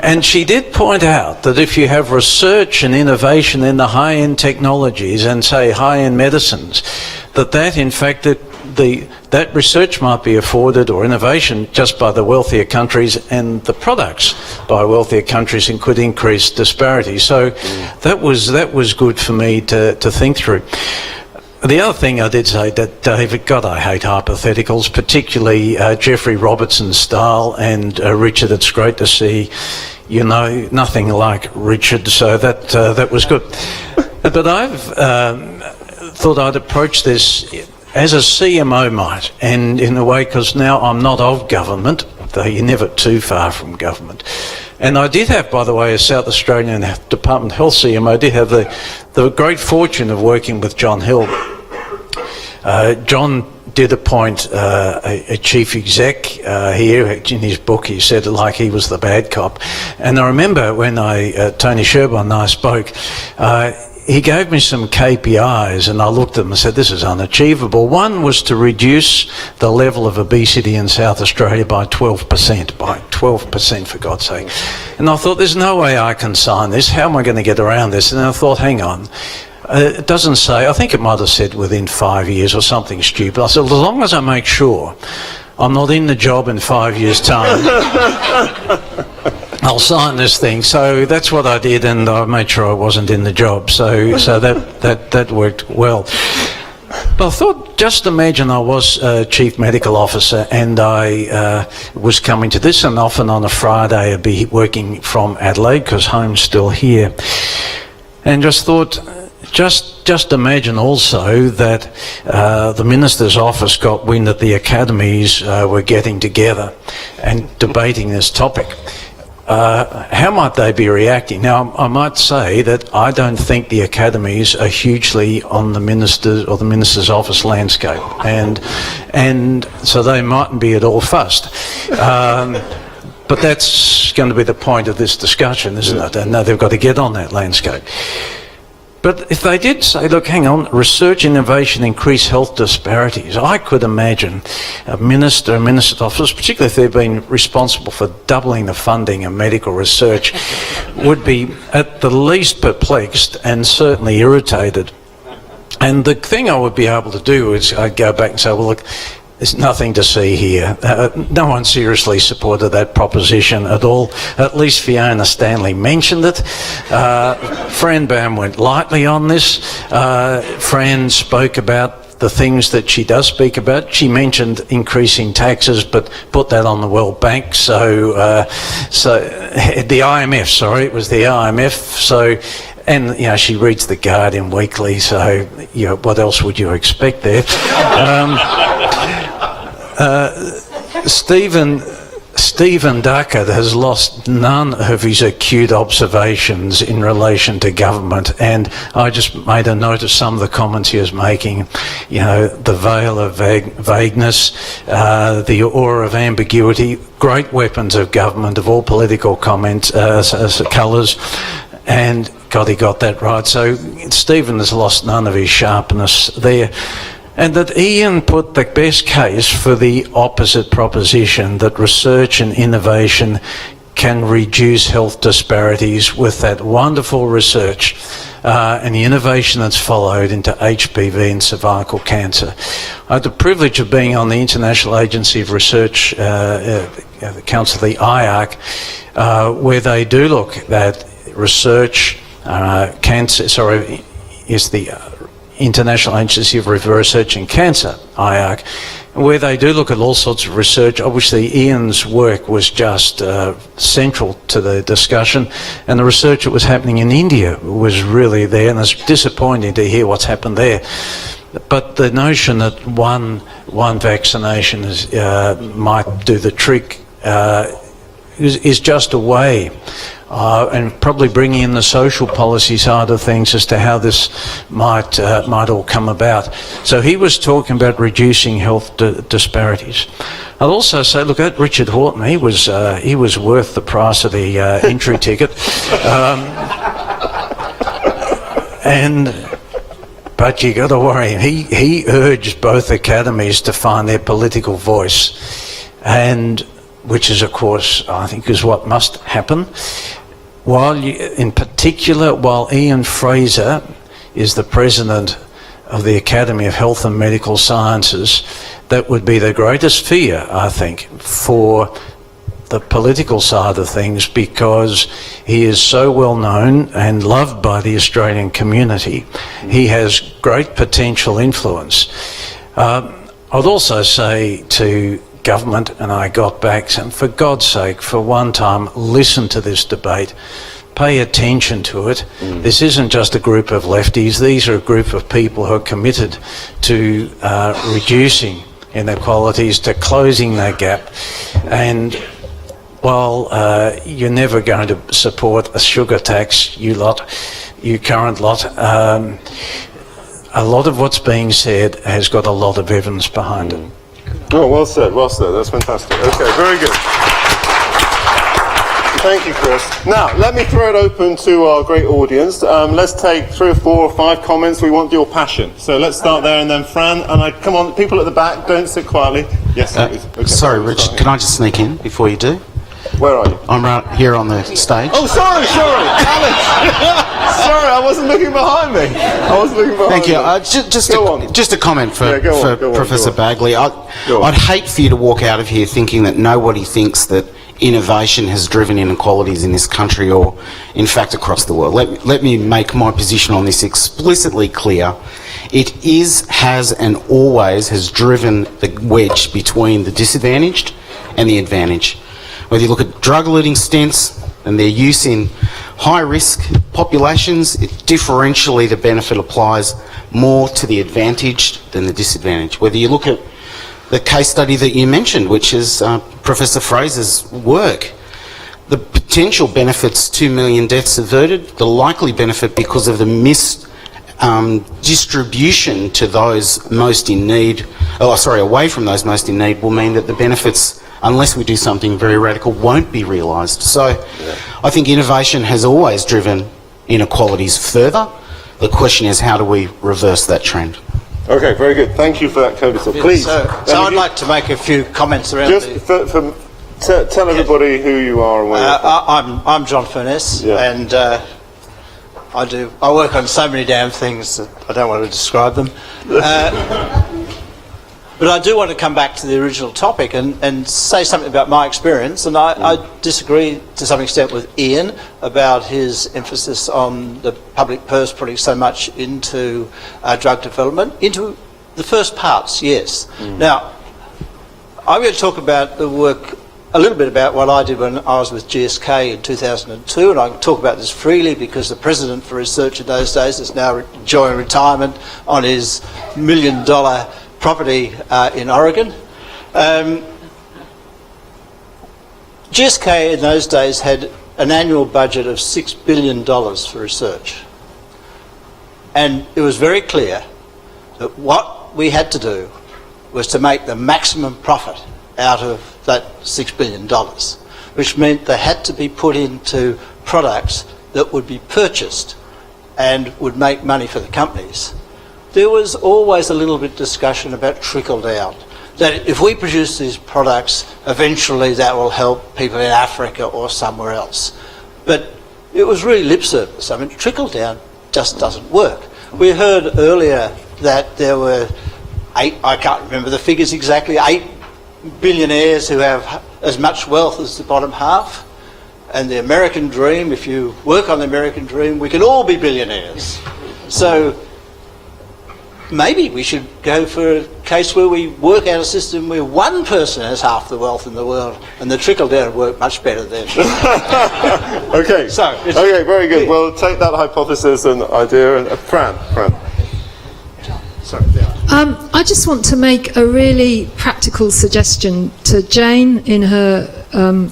And she did point out that if you have research and innovation in the high-end technologies and, say, high-end medicines, that in fact, that research might be afforded, or innovation, just by the wealthier countries, and the products by wealthier countries, and could increase disparities. So that was good for me to think through. The other thing I did say that, David, God, I hate hypotheticals, particularly Geoffrey Robertson's style, and Richard, it's great to see, you know, nothing like Richard, so that was good. But I've thought I'd approach this as a CMO might, and in a way, because now I'm not of government, though you're never too far from government. And I did have, by the way, as South Australian Department of Health CMO, I did have the great fortune of working with John Hill. John did appoint a chief exec here. In his book, he said it like he was the bad cop. And I remember when Tony Sherborne and I spoke, he gave me some KPIs, and I looked at them and said, this is unachievable. One was to reduce the level of obesity in South Australia by 12%, for God's sake. And I thought, there's no way I can sign this. How am I going to get around this? And I thought, hang on. It doesn't say, I think it might have said within 5 years or something stupid. I said, as long as I make sure I'm not in the job in 5 years' time, I'll sign this thing. So that's what I did, and I made sure I wasn't in the job. So that worked well. But I thought, just imagine I was Chief Medical Officer, and I was coming to this, and often on a Friday I'd be working from Adelaide, because home's still here. And just thought, just imagine also that the Minister's office got wind that the academies were getting together and debating this topic. How might they be reacting? Now, I might say that I don't think the academies are hugely on the Minister's or the Minister's office landscape, and so they mightn't be at all fussed. But that's going to be the point of this discussion, isn't it? And they've got to get on that landscape. But if they did say, look, hang on, research innovation increase health disparities, I could imagine a minister's office, particularly if they've been responsible for doubling the funding of medical research, would be at the least perplexed and certainly irritated. And the thing I would be able to do is I'd go back and say, well, look, there's nothing to see here. No one seriously supported that proposition at all. At least Fiona Stanley mentioned it. Fran Boehm went lightly on this. Fran spoke about the things that she does speak about. She mentioned increasing taxes, but put that on the World Bank. So the IMF, sorry, it was the IMF. So, and you know, she reads The Guardian weekly. So, you know, what else would you expect there? Stephen Duckett has lost none of his acute observations in relation to government, and I just made a note of some of the comments he was making. You know, the veil of vagueness, the aura of ambiguity, great weapons of government of all political comments, colours, and God, he got that right. So Stephen has lost none of his sharpness there. And that Ian put the best case for the opposite proposition, that research and innovation can reduce health disparities with that wonderful research and the innovation that's followed into HPV and cervical cancer. I had the privilege of being on the International Agency of Research, the Council of the IARC, where they do look at research, is the International Agency of Research in Cancer, IARC, where they do look at all sorts of research. Obviously, Ian's work was just central to the discussion, and the research that was happening in India was really there, and it's disappointing to hear what's happened there. But the notion that one vaccination might do the trick, is just a way. And probably bringing in the social policy side of things as to how this might all come about. So he was talking about reducing health disparities. I'll also say, look at Richard Horton. He was worth the price of the entry ticket. But you got to worry. He urged both academies to find their political voice, and which is, of course, I think is what must happen. In particular, while Ian Frazer is the president of the Academy of Health and Medical Sciences, that would be the greatest fear, I think, for the political side of things, because he is so well known and loved by the Australian community. He has great potential influence. I'd also say to government, and I got back, and for God's sake, for one time, listen to this debate. Pay attention to it. This isn't just a group of lefties. These are a group of people who are committed to reducing inequalities, to closing that gap. And while you're never going to support a sugar tax, you current lot, a lot of what's being said has got a lot of evidence behind it. Oh, well said, well said. That's fantastic. Okay, very good. Thank you, Chris. Now, let me throw it open to our great audience. Let's take 3 or 4 or 5 comments. We want your passion. So let's start there, and then Fran, and come on, people at the back, don't sit quietly. Yes, please. Okay. Sorry, Rich, can I just sneak in before you do? Where are you? I'm right here on the stage. Oh, sorry, Alex. Sorry, I wasn't looking behind me. Thank you. Just a comment for Professor Baggoley. I'd hate for you to walk out of here thinking that nobody thinks that innovation has driven inequalities in this country or, in fact, across the world. Let me make my position on this explicitly clear. It has and always has driven the wedge between the disadvantaged and the advantaged. Whether you look at drug-eluting stents and their use in high-risk populations, differentially the benefit applies more to the advantaged than the disadvantaged. Whether you look at the case study that you mentioned, which is Professor Frazer's work, the potential benefits, 2 million deaths averted, the likely benefit because of the distribution to those most in need, away from those most in need, will mean that the benefits, unless we do something very radical, won't be realised. So I think innovation has always driven inequalities further. The question is, how do we reverse that trend? Okay, very good. Thank you for that, Cody. So please. So I'd like to make a few comments around tell everybody who you are and where you're from. I'm John Furness, and I work on so many damn things that I don't want to describe them. But I do want to come back to the original topic and say something about my experience. And I disagree to some extent with Ian about his emphasis on the public purse putting so much into drug development. Into the first parts, yes. Now, I'm going to talk about the work, a little bit about what I did when I was with GSK in 2002, and I can talk about this freely because the president for research in those days is now enjoying retirement on his $1 million property in Oregon. GSK in those days had an annual budget of $6 billion for research. And it was very clear that what we had to do was to make the maximum profit out of that $6 billion, which meant they had to be put into products that would be purchased and would make money for the companies. There was always a little bit of discussion about trickle down, that if we produce these products, eventually that will help people in Africa or somewhere else. But it was really lip service. I mean, trickle down just doesn't work. We heard earlier that there were 8, I can't remember the figures exactly, 8 billionaires who have as much wealth as the bottom half. And the American dream, if you work on the American dream, we can all be billionaires. So maybe we should go for a case where we work out a system where one person has half the wealth in the world, and the trickle down work much better then. Okay. Okay, very good. We'll take that hypothesis and idea. And Fran. Sorry. I just want to make a really practical suggestion to Jane in her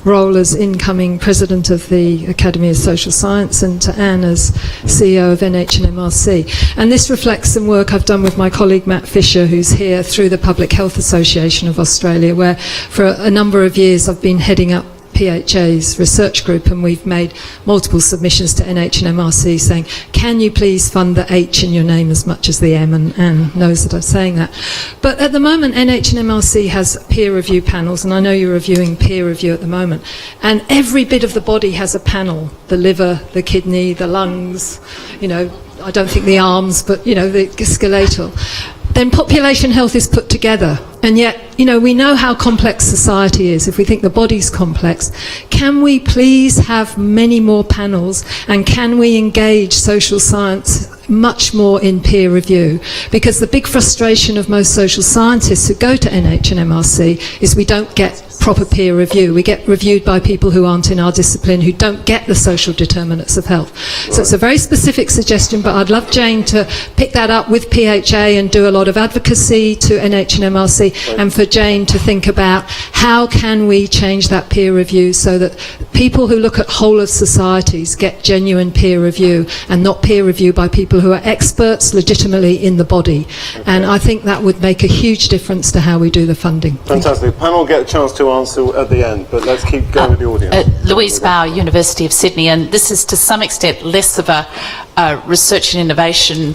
role as incoming President of the Academy of Social Science, and to Anne as CEO of NHMRC. And this reflects some work I've done with my colleague Matt Fisher, who's here, through the Public Health Association of Australia, where for a number of years I've been heading up PHA's research group, and we've made multiple submissions to NHMRC saying, can you please fund the H in your name as much as the M, and Anne knows that I'm saying that. But at the moment NHMRC has peer review panels, and I know you're reviewing peer review at the moment, and every bit of the body has a panel: the liver, the kidney, the lungs, you know, I don't think the arms, but you know, the skeletal. Then population health is put together, and yet, you know, we know how complex society is. If we think the body's complex, can we please have many more panels, and can we engage social science much more in peer review? Because the big frustration of most social scientists who go to NHMRC is we don't get proper peer review. We get reviewed by people who aren't in our discipline, who don't get the social determinants of health. Right. So it's a very specific suggestion, but I'd love Jane to pick that up with PHA and do a lot of advocacy to NHMRC, right, and for Jane to think about how can we change that peer review so that people who look at whole of societies get genuine peer review, and not peer review by people who are experts legitimately in the body. Okay. And I think that would make a huge difference to how we do the funding. Fantastic. The panel will get a chance to answer at the end, but let's keep going with the audience. Louise Bauer, University of Sydney, and this is to some extent less of a research and innovation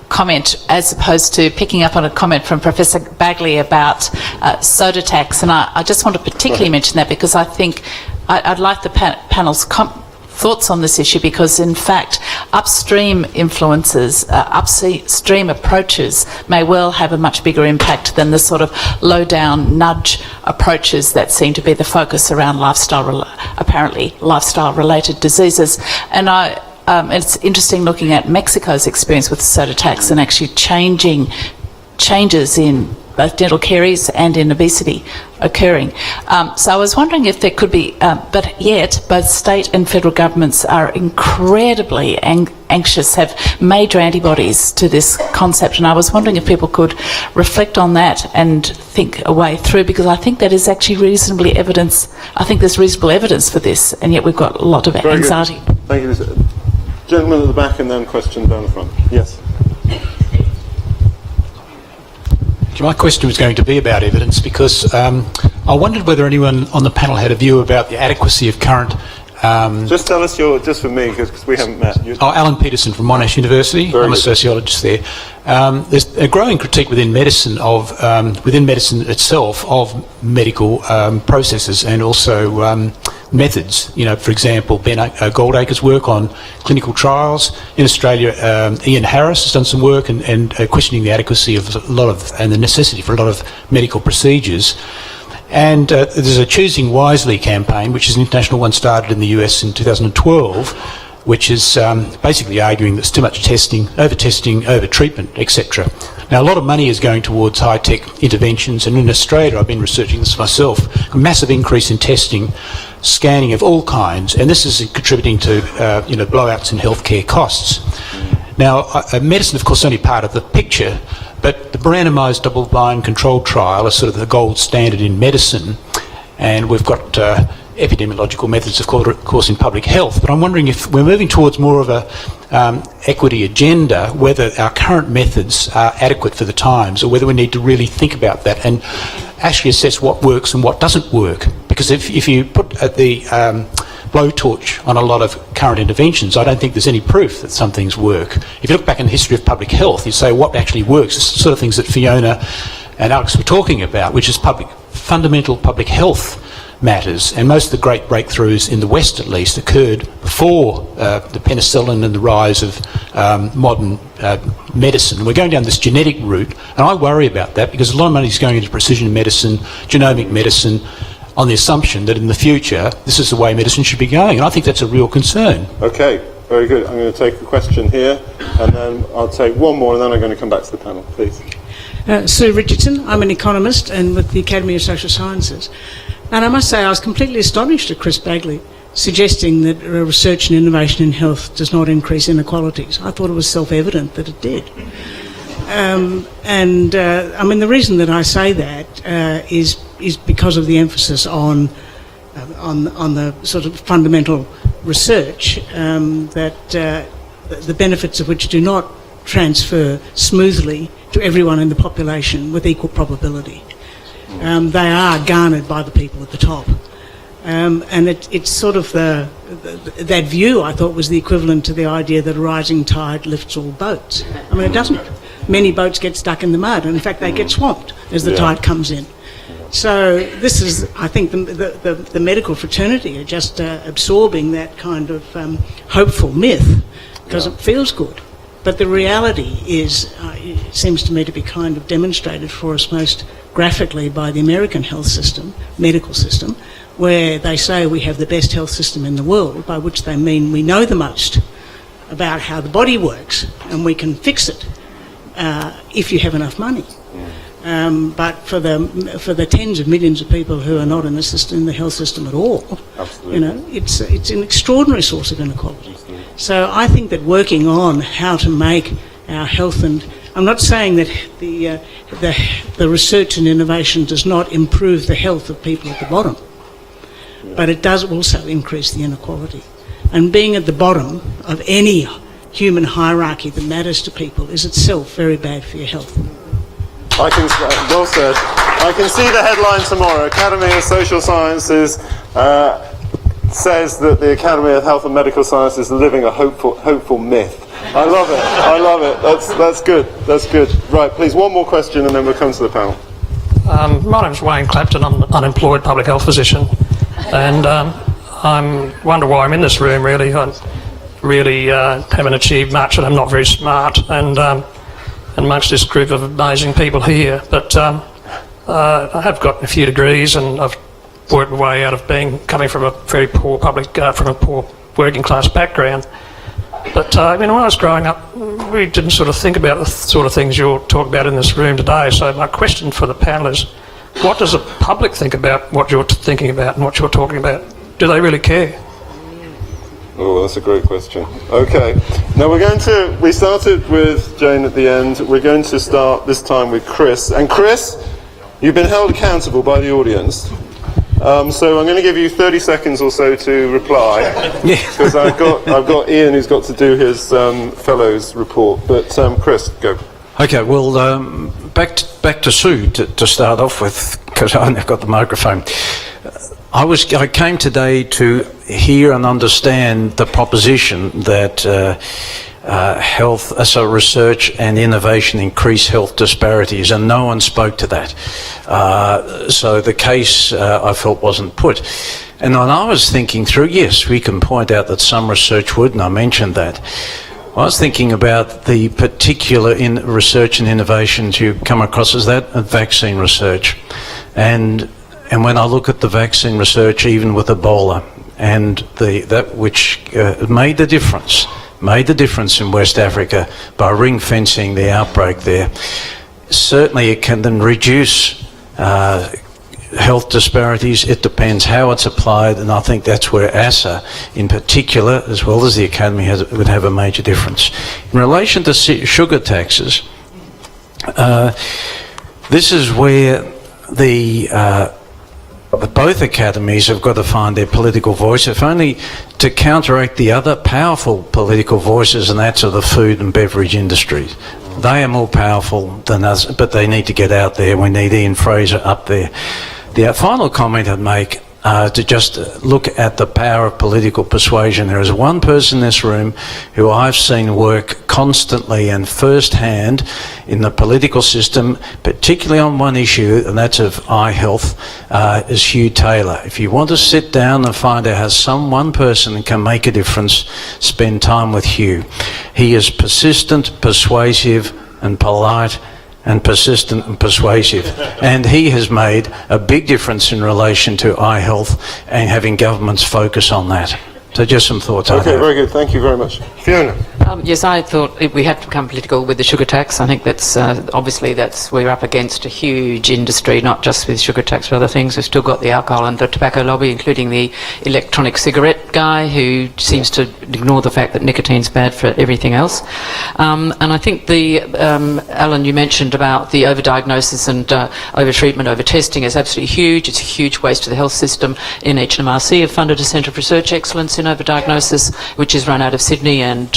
comment as opposed to picking up on a comment from Professor Baggoley about soda tax, and I just want to particularly mention that because I think I'd like the panel's thoughts on this issue, because in fact upstream influences, upstream approaches may well have a much bigger impact than the sort of low down nudge approaches that seem to be the focus around apparently lifestyle related diseases. And it's interesting looking at Mexico's experience with soda tax and actually changes in both dental caries and in obesity occurring. So I was wondering if there could be, but yet both state and federal governments are incredibly anxious, have major antibodies to this concept, and I was wondering if people could reflect on that and think a way through, because I think that is actually reasonably evidence. I think there's reasonable evidence for this, and yet we've got a lot of anxiety. Good. Thank you. Gentleman at the back, and then question down the front. Yes. My question was going to be about evidence, because I wondered whether anyone on the panel had a view about the adequacy of current... just tell us just for me, because we haven't met. Alan Peterson from Monash University. I'm a sociologist there. There's a growing critique within medicine itself of medical processes and also methods. You know, for example, Ben Goldacre's work on clinical trials. In Australia, Ian Harris has done some work and questioning the adequacy of and the necessity for a lot of medical procedures. And there's a Choosing Wisely campaign, which is an international one started in the US in 2012, which is basically arguing there's too much testing, over-treatment, etc. Now, a lot of money is going towards high-tech interventions, and in Australia, I've been researching this myself, a massive increase in testing, scanning of all kinds, and this is contributing to blowouts in healthcare costs. Now, medicine, of course, is only part of the picture, but the randomised double-blind controlled trial is sort of the gold standard in medicine, and we've got epidemiological methods, of course, in public health. But I'm wondering if we're moving towards more of a equity agenda, whether our current methods are adequate for the times, or whether we need to really think about that and actually assess what works and what doesn't work. Because if you put the blowtorch on a lot of current interventions, I don't think there's any proof that some things work. If you look back in the history of public health, you say what actually works. It's the sort of things that Fiona and Alex were talking about, which is fundamental public health matters, and most of the great breakthroughs in the West, at least, occurred before the penicillin and the rise of modern medicine. We're going down this genetic route, and I worry about that because a lot of money is going into precision medicine, genomic medicine, on the assumption that in the future this is the way medicine should be going, and I think that's a real concern. Okay, very good. I'm going to take a question here, and then I'll take one more, and then I'm going to come back to the panel, please. Sue Richardson. I'm an economist and with the Academy of Social Sciences. And I must say I was completely astonished at Chris Baggoley suggesting that research and innovation in health does not increase inequalities. I thought it was self-evident that it did. I mean, the reason that I say that is because of the emphasis on the sort of fundamental research that the benefits of which do not transfer smoothly to everyone in the population with equal probability. They are garnered by the people at the top. And it's sort of that view, I thought, was the equivalent to the idea that a rising tide lifts all boats. I mean, it doesn't. Many boats get stuck in the mud, and in fact they get swamped as the tide comes in. So this is, I think, the medical fraternity are just absorbing that kind of hopeful myth because it feels good. But the reality is, it seems to me to be kind of demonstrated for us most graphically by the American health system, medical system, where they say we have the best health system in the world, by which they mean we know the most about how the body works and we can fix it if you have enough money. But for the tens of millions of people who are not in the system, in the health system at all, Absolutely. you know, it's an extraordinary source of inequality. So I think that working on how to make our health, and I'm not saying that the research and innovation does not improve the health of people at the bottom, but it does also increase the inequality. And being at the bottom of any human hierarchy that matters to people is itself very bad for your health. Well said. I can see the headline tomorrow. Academy of Social Sciences says that the Academy of Health and Medical Sciences is living a hopeful myth. I love it. I love it. That's good. That's good. Right, please, one more question and then we'll come to the panel. My name's Wayne Clapton. I'm an unemployed public health physician, and I wonder why I'm in this room. Really, I really haven't achieved much, and I'm not very smart. And amongst this group of amazing people here, but I have got a few degrees, and I've worked my way out of coming from a very poor from a poor working class background. But when I was growing up, we didn't sort of think about the sort of things you're talking about in this room today. So my question for the panel is, what does the public think about what you're thinking about and what you're talking about? Do they really care? Oh, that's a great question. Okay. Now we started with Jane at the end. We're going to start this time with Chris. And Chris, you've been held accountable by the audience. So I'm going to give you 30 seconds or so to reply, because I've got Ian who's got to do his fellows report. But Chris, go. Okay, well, back to Sue to start off with, because I've got the microphone. I came today to hear and understand the proposition that research and innovation increase health disparities, and no one spoke to that. So the case I felt wasn't put. And when I was thinking through, yes, we can point out that some research would, and I mentioned that. I was thinking about the particular research and innovations you come across as that of vaccine research. And when I look at the vaccine research, even with Ebola, and that which made the difference in West Africa by ring fencing the outbreak there, certainly it can then reduce health disparities. It depends how it's applied, and I think that's where FASSA in particular, as well as the Academy, would have a major difference. In relation to sugar taxes, this is where both academies have got to find their political voice, if only to counteract the other powerful political voices, and that's of the food and beverage industries. They are more powerful than us, but they need to get out there. We need Ian Frazer up there. The final comment I'd make to just look at the power of political persuasion. There is one person in this room who I've seen work constantly and first-hand in the political system, particularly on one issue, and that's of eye health, is Hugh Taylor. If you want to sit down and find out how one person can make a difference, spend time with Hugh. He is persistent, persuasive and polite, and persistent and persuasive. And he has made a big difference in relation to eye health and having governments focus on that. So just some thoughts. I Okay, have. very good. Thank you very much. Fiona. Yes, I thought we had to become political with the sugar tax. I think that's obviously we're up against a huge industry, not just with sugar tax but other things. We've still got the alcohol and the tobacco lobby, including the electronic cigarette guy who seems to ignore the fact that nicotine's bad for everything else. And I think Alan, you mentioned about the overdiagnosis and overtreatment, over-testing is absolutely huge. It's a huge waste to the health system. NHMRC have funded a Centre of Research Excellence in overdiagnosis, which is run out of Sydney and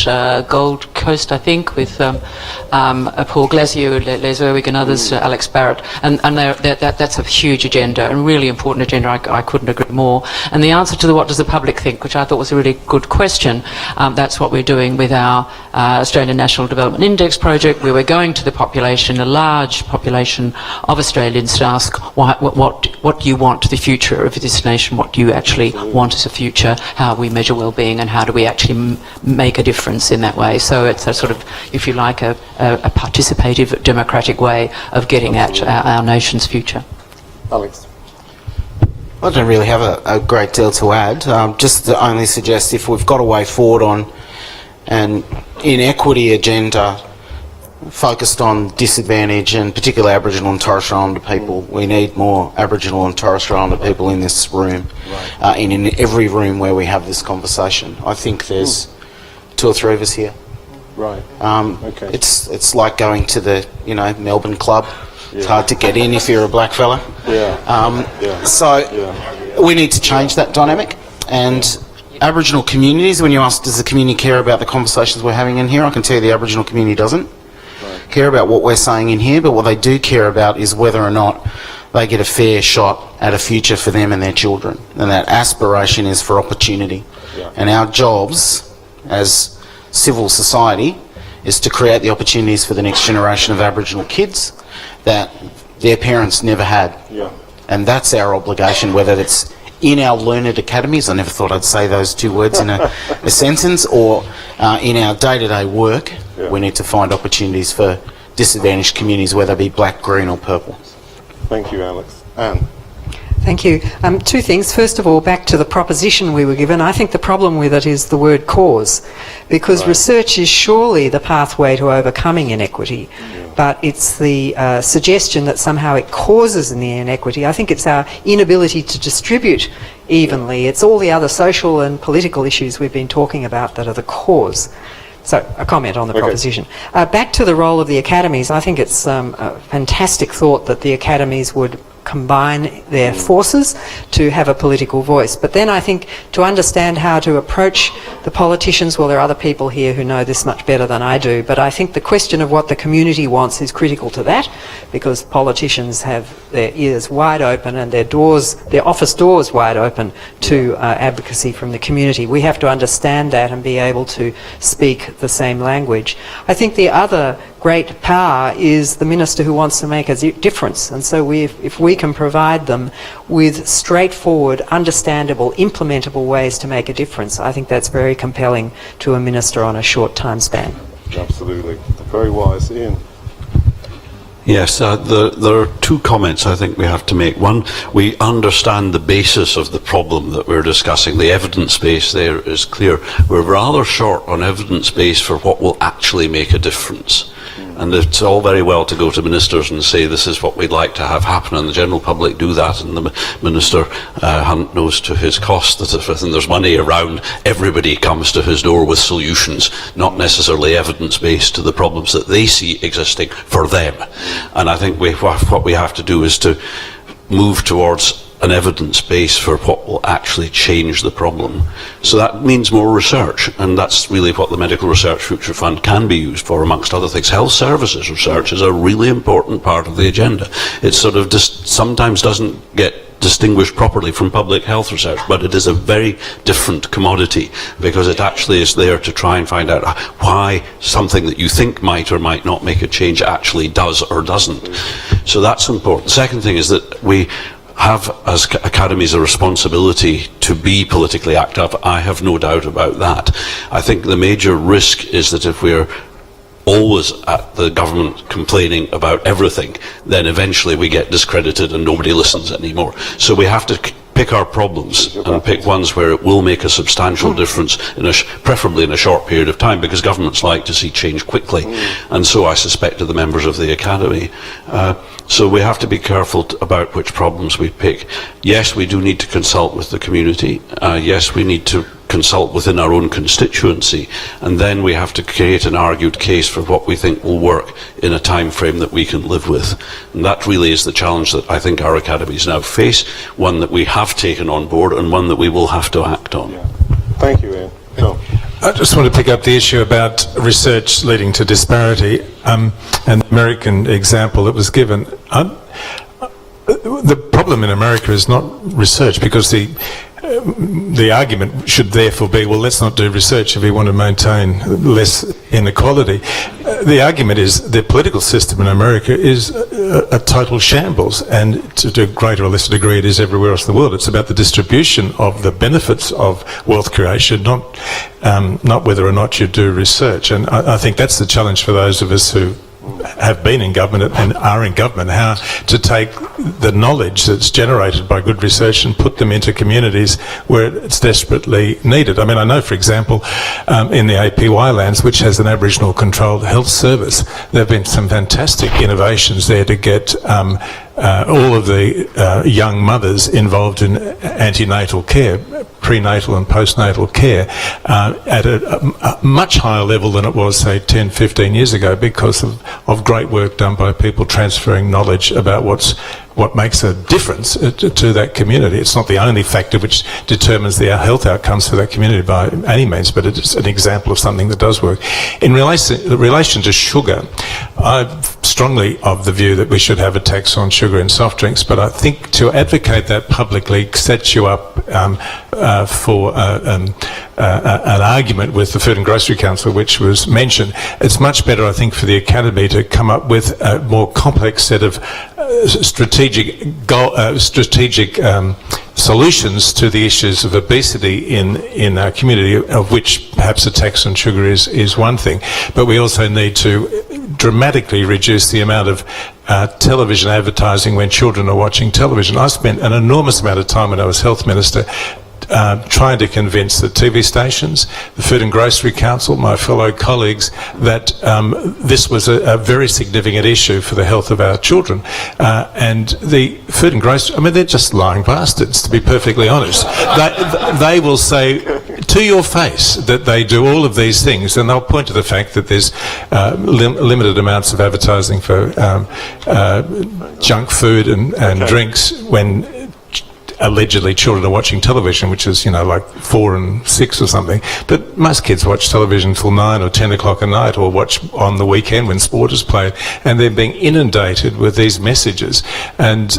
Gold Coast, I think, with Paul Glasio, Les Erwig and others, Alex Barrett. And that's a huge agenda, and really important agenda. I couldn't agree more. And the answer to the what does the public think, which I thought was a really good question, that's what we're doing with our Australian National Development Index project, where we're going to the population, a large population of Australians, to ask what do you want to the future of this nation, what do you actually want as a future, how we measure well-being, and how do we actually make a difference in that way. So it's a sort of, if you like, a participative, democratic way of getting at our nation's future. Alex. I don't really have a great deal to add. Just to only suggest if we've got a way forward on an inequity agenda focused on disadvantage and particularly Aboriginal and Torres Strait Islander people, we need more Aboriginal and Torres Strait Islander people in this room, in every room where we have this conversation. I think there's 2 or 3 of us here. Right. Okay. It's like going to the Melbourne club. Yeah. It's hard to get in if you're a black fella. So we need to change that dynamic. And Aboriginal communities, when you ask does the community care about the conversations we're having in here, I can tell you the Aboriginal community doesn't care about what we're saying in here, but what they do care about is whether or not they get a fair shot at a future for them and their children. And that aspiration is for opportunity. And our jobs as civil society is to create the opportunities for the next generation of Aboriginal kids that their parents never had. And that's our obligation, whether it's in our learned academies, I never thought I'd say those 2 words in a sentence, or in our day-to-day work, we need to find opportunities for disadvantaged communities, whether they be black, green or purple. Thank you, Alex. Anne. Thank you. 2 things. First of all, back to the proposition we were given. I think the problem with it is the word cause, because research is surely the pathway to overcoming inequity, but it's the suggestion that somehow it causes the inequity. I think it's our inability to distribute evenly. It's all the other social and political issues we've been talking about that are the cause. So, a comment on the proposition. Back to the role of the academies, I think it's a fantastic thought that the academies would combine their forces to have a political voice. But then I think to understand how to approach the politicians, well, there are other people here who know this much better than I do, but I think the question of what the community wants is critical to that, because politicians have their ears wide open and their office doors wide open to advocacy from the community. We have to understand that and be able to speak the same language. I think the other great power is the minister who wants to make a difference, and so if we can provide them with straightforward, understandable, implementable ways to make a difference, I think that's very compelling to a minister on a short time span. Absolutely. Very wise. Ian. Yes, there are 2 comments I think we have to make. One, we understand the basis of the problem that we're discussing. The evidence base there is clear. We're rather short on evidence base for what will actually make a difference. And it's all very well to go to ministers and say this is what we'd like to have happen, and the general public do that, and the minister knows to his cost that if there's money around, everybody comes to his door with solutions, not necessarily evidence-based to the problems that they see existing for them. And I think what we have to do is to move towards an evidence base for what will actually change the problem. So that means more research, and that's really what the Medical Research Future Fund can be used for, amongst other things. Health services research is a really important part of the agenda. It sort of just sometimes doesn't get distinguished properly from public health research, but it is a very different commodity, because it actually is there to try and find out why something that you think might or might not make a change actually does or doesn't. So that's important. The second thing is that we have, as academies, a responsibility to be politically active. I have no doubt about that. I think the major risk is that if we're always at the government complaining about everything, then eventually we get discredited and nobody listens anymore. So we have to pick our problems and pick ones where it will make a substantial difference, preferably in a short period of time, because governments like to see change quickly, and so I suspect of the members of the Academy. So we have to be careful about which problems we pick. Yes, we do need to consult with the community. Yes, we need to consult within our own constituency, and then we have to create an argued case for what we think will work in a time frame that we can live with. And that really is the challenge that I think our academies now face, one that we have taken on board and one that we will have to act on. Thank you, Ian. Phil. I just want to pick up the issue about research leading to disparity, and the American example that was given. The problem in America is not research, because the argument should therefore be, well, let's not do research if we want to maintain less inequality. The argument is the political system in America is a total shambles, and to a greater or lesser degree it is everywhere else in the world. It's about the distribution of the benefits of wealth creation, not whether or not you do research. And I think that's the challenge for those of us who have been in government and are in government, how to take the knowledge that's generated by good research and put them into communities where it's desperately needed. I mean, I know, for example, in the APY lands, which has an Aboriginal controlled health service, there have been some fantastic innovations there to get all of the young mothers involved in antenatal care, prenatal and postnatal care, at a much higher level than it was, say, 10, 15 years ago, because of great work done by people transferring knowledge about what makes a difference to that community. It's not the only factor which determines the health outcomes for that community by any means, but it's an example of something that does work. In relation to sugar, I'm strongly of the view that we should have a tax on sugar in soft drinks, but I think to advocate that publicly sets you up for an argument with the Food and Grocery Council, which was mentioned. It's much better, I think, for the Academy to come up with a more complex set of strategic solutions to the issues of obesity in our community, of which perhaps a tax on sugar is one thing. But we also need to dramatically reduce the amount of television advertising when children are watching television. I spent an enormous amount of time when I was Health Minister trying to convince the TV stations, the Food and Grocery Council, my fellow colleagues, that this was a very significant issue for the health of our children. And the Food and Grocery, I mean, they're just lying bastards, to be perfectly honest. They will say to your face that they do all of these things, and they'll point to the fact that there's limited amounts of advertising for junk food and drinks when allegedly children are watching television, which is, like 4 and 6 or something. But most kids watch television till 9 or 10 o'clock at night, or watch on the weekend when sport is played, and they're being inundated with these messages. And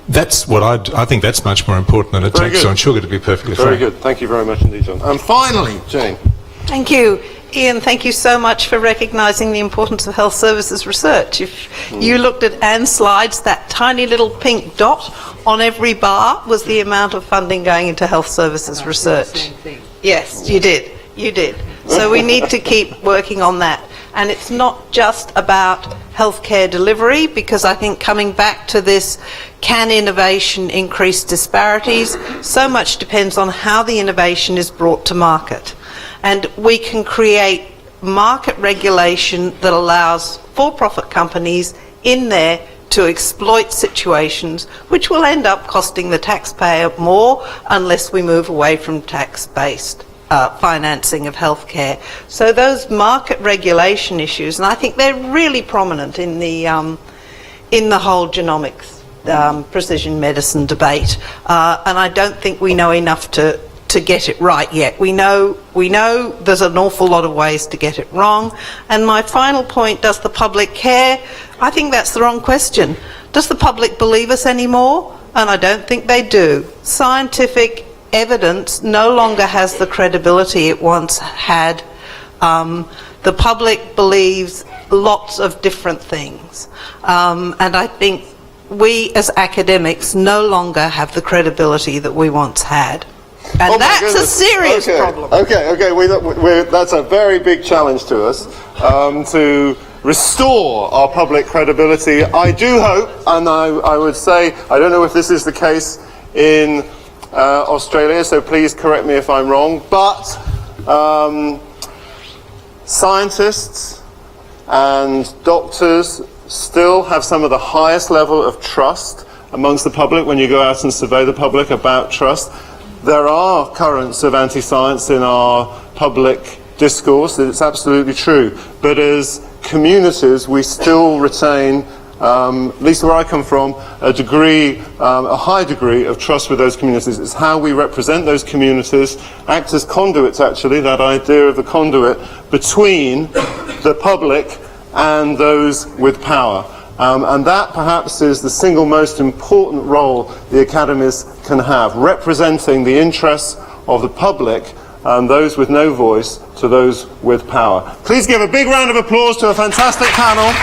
that's what I think that's much more important than a tax on sugar, to be perfectly frank. Very good. Thank you very much indeed, John. And finally, Jane. Thank you. Ian, thank you so much for recognising the importance of health services research. If you looked at Anne's slides, that tiny little pink dot on every bar was the amount of funding going into health services research. Yes, you did. You did. So we need to keep working on that. And it's not just about healthcare delivery, because I think coming back to this, can innovation increase disparities? So much depends on how the innovation is brought to market. And we can create market regulation that allows for-profit companies in there to exploit situations which will end up costing the taxpayer more unless we move away from tax-based financing of healthcare. So those market regulation issues, and I think they're really prominent in the whole genomics precision medicine debate, and I don't think we know enough to get it right yet. We know there's an awful lot of ways to get it wrong. And my final point, does the public care? I think that's the wrong question. Does the public believe us anymore? And I don't think they do. Scientific evidence no longer has the credibility it once had. The public believes lots of different things. And I think we as academics no longer have the credibility that we once had. And that's a serious problem. Okay. That's a very big challenge to us, to restore our public credibility. I do hope, and I would say, I don't know if this is the case in Australia, so please correct me if I'm wrong, but scientists and doctors still have some of the highest level of trust amongst the public when you go out and survey the public about trust. There are currents of anti-science in our public discourse, it's absolutely true, but as communities we still retain, at least where I come from, a high degree of trust with those communities. It's how we represent those communities, act as conduits actually, that idea of the conduit between the public and those with power. And that perhaps is the single most important role the academies can have, representing the interests of the public, those with no voice to those with power. Please give a big round of applause to a fantastic panel.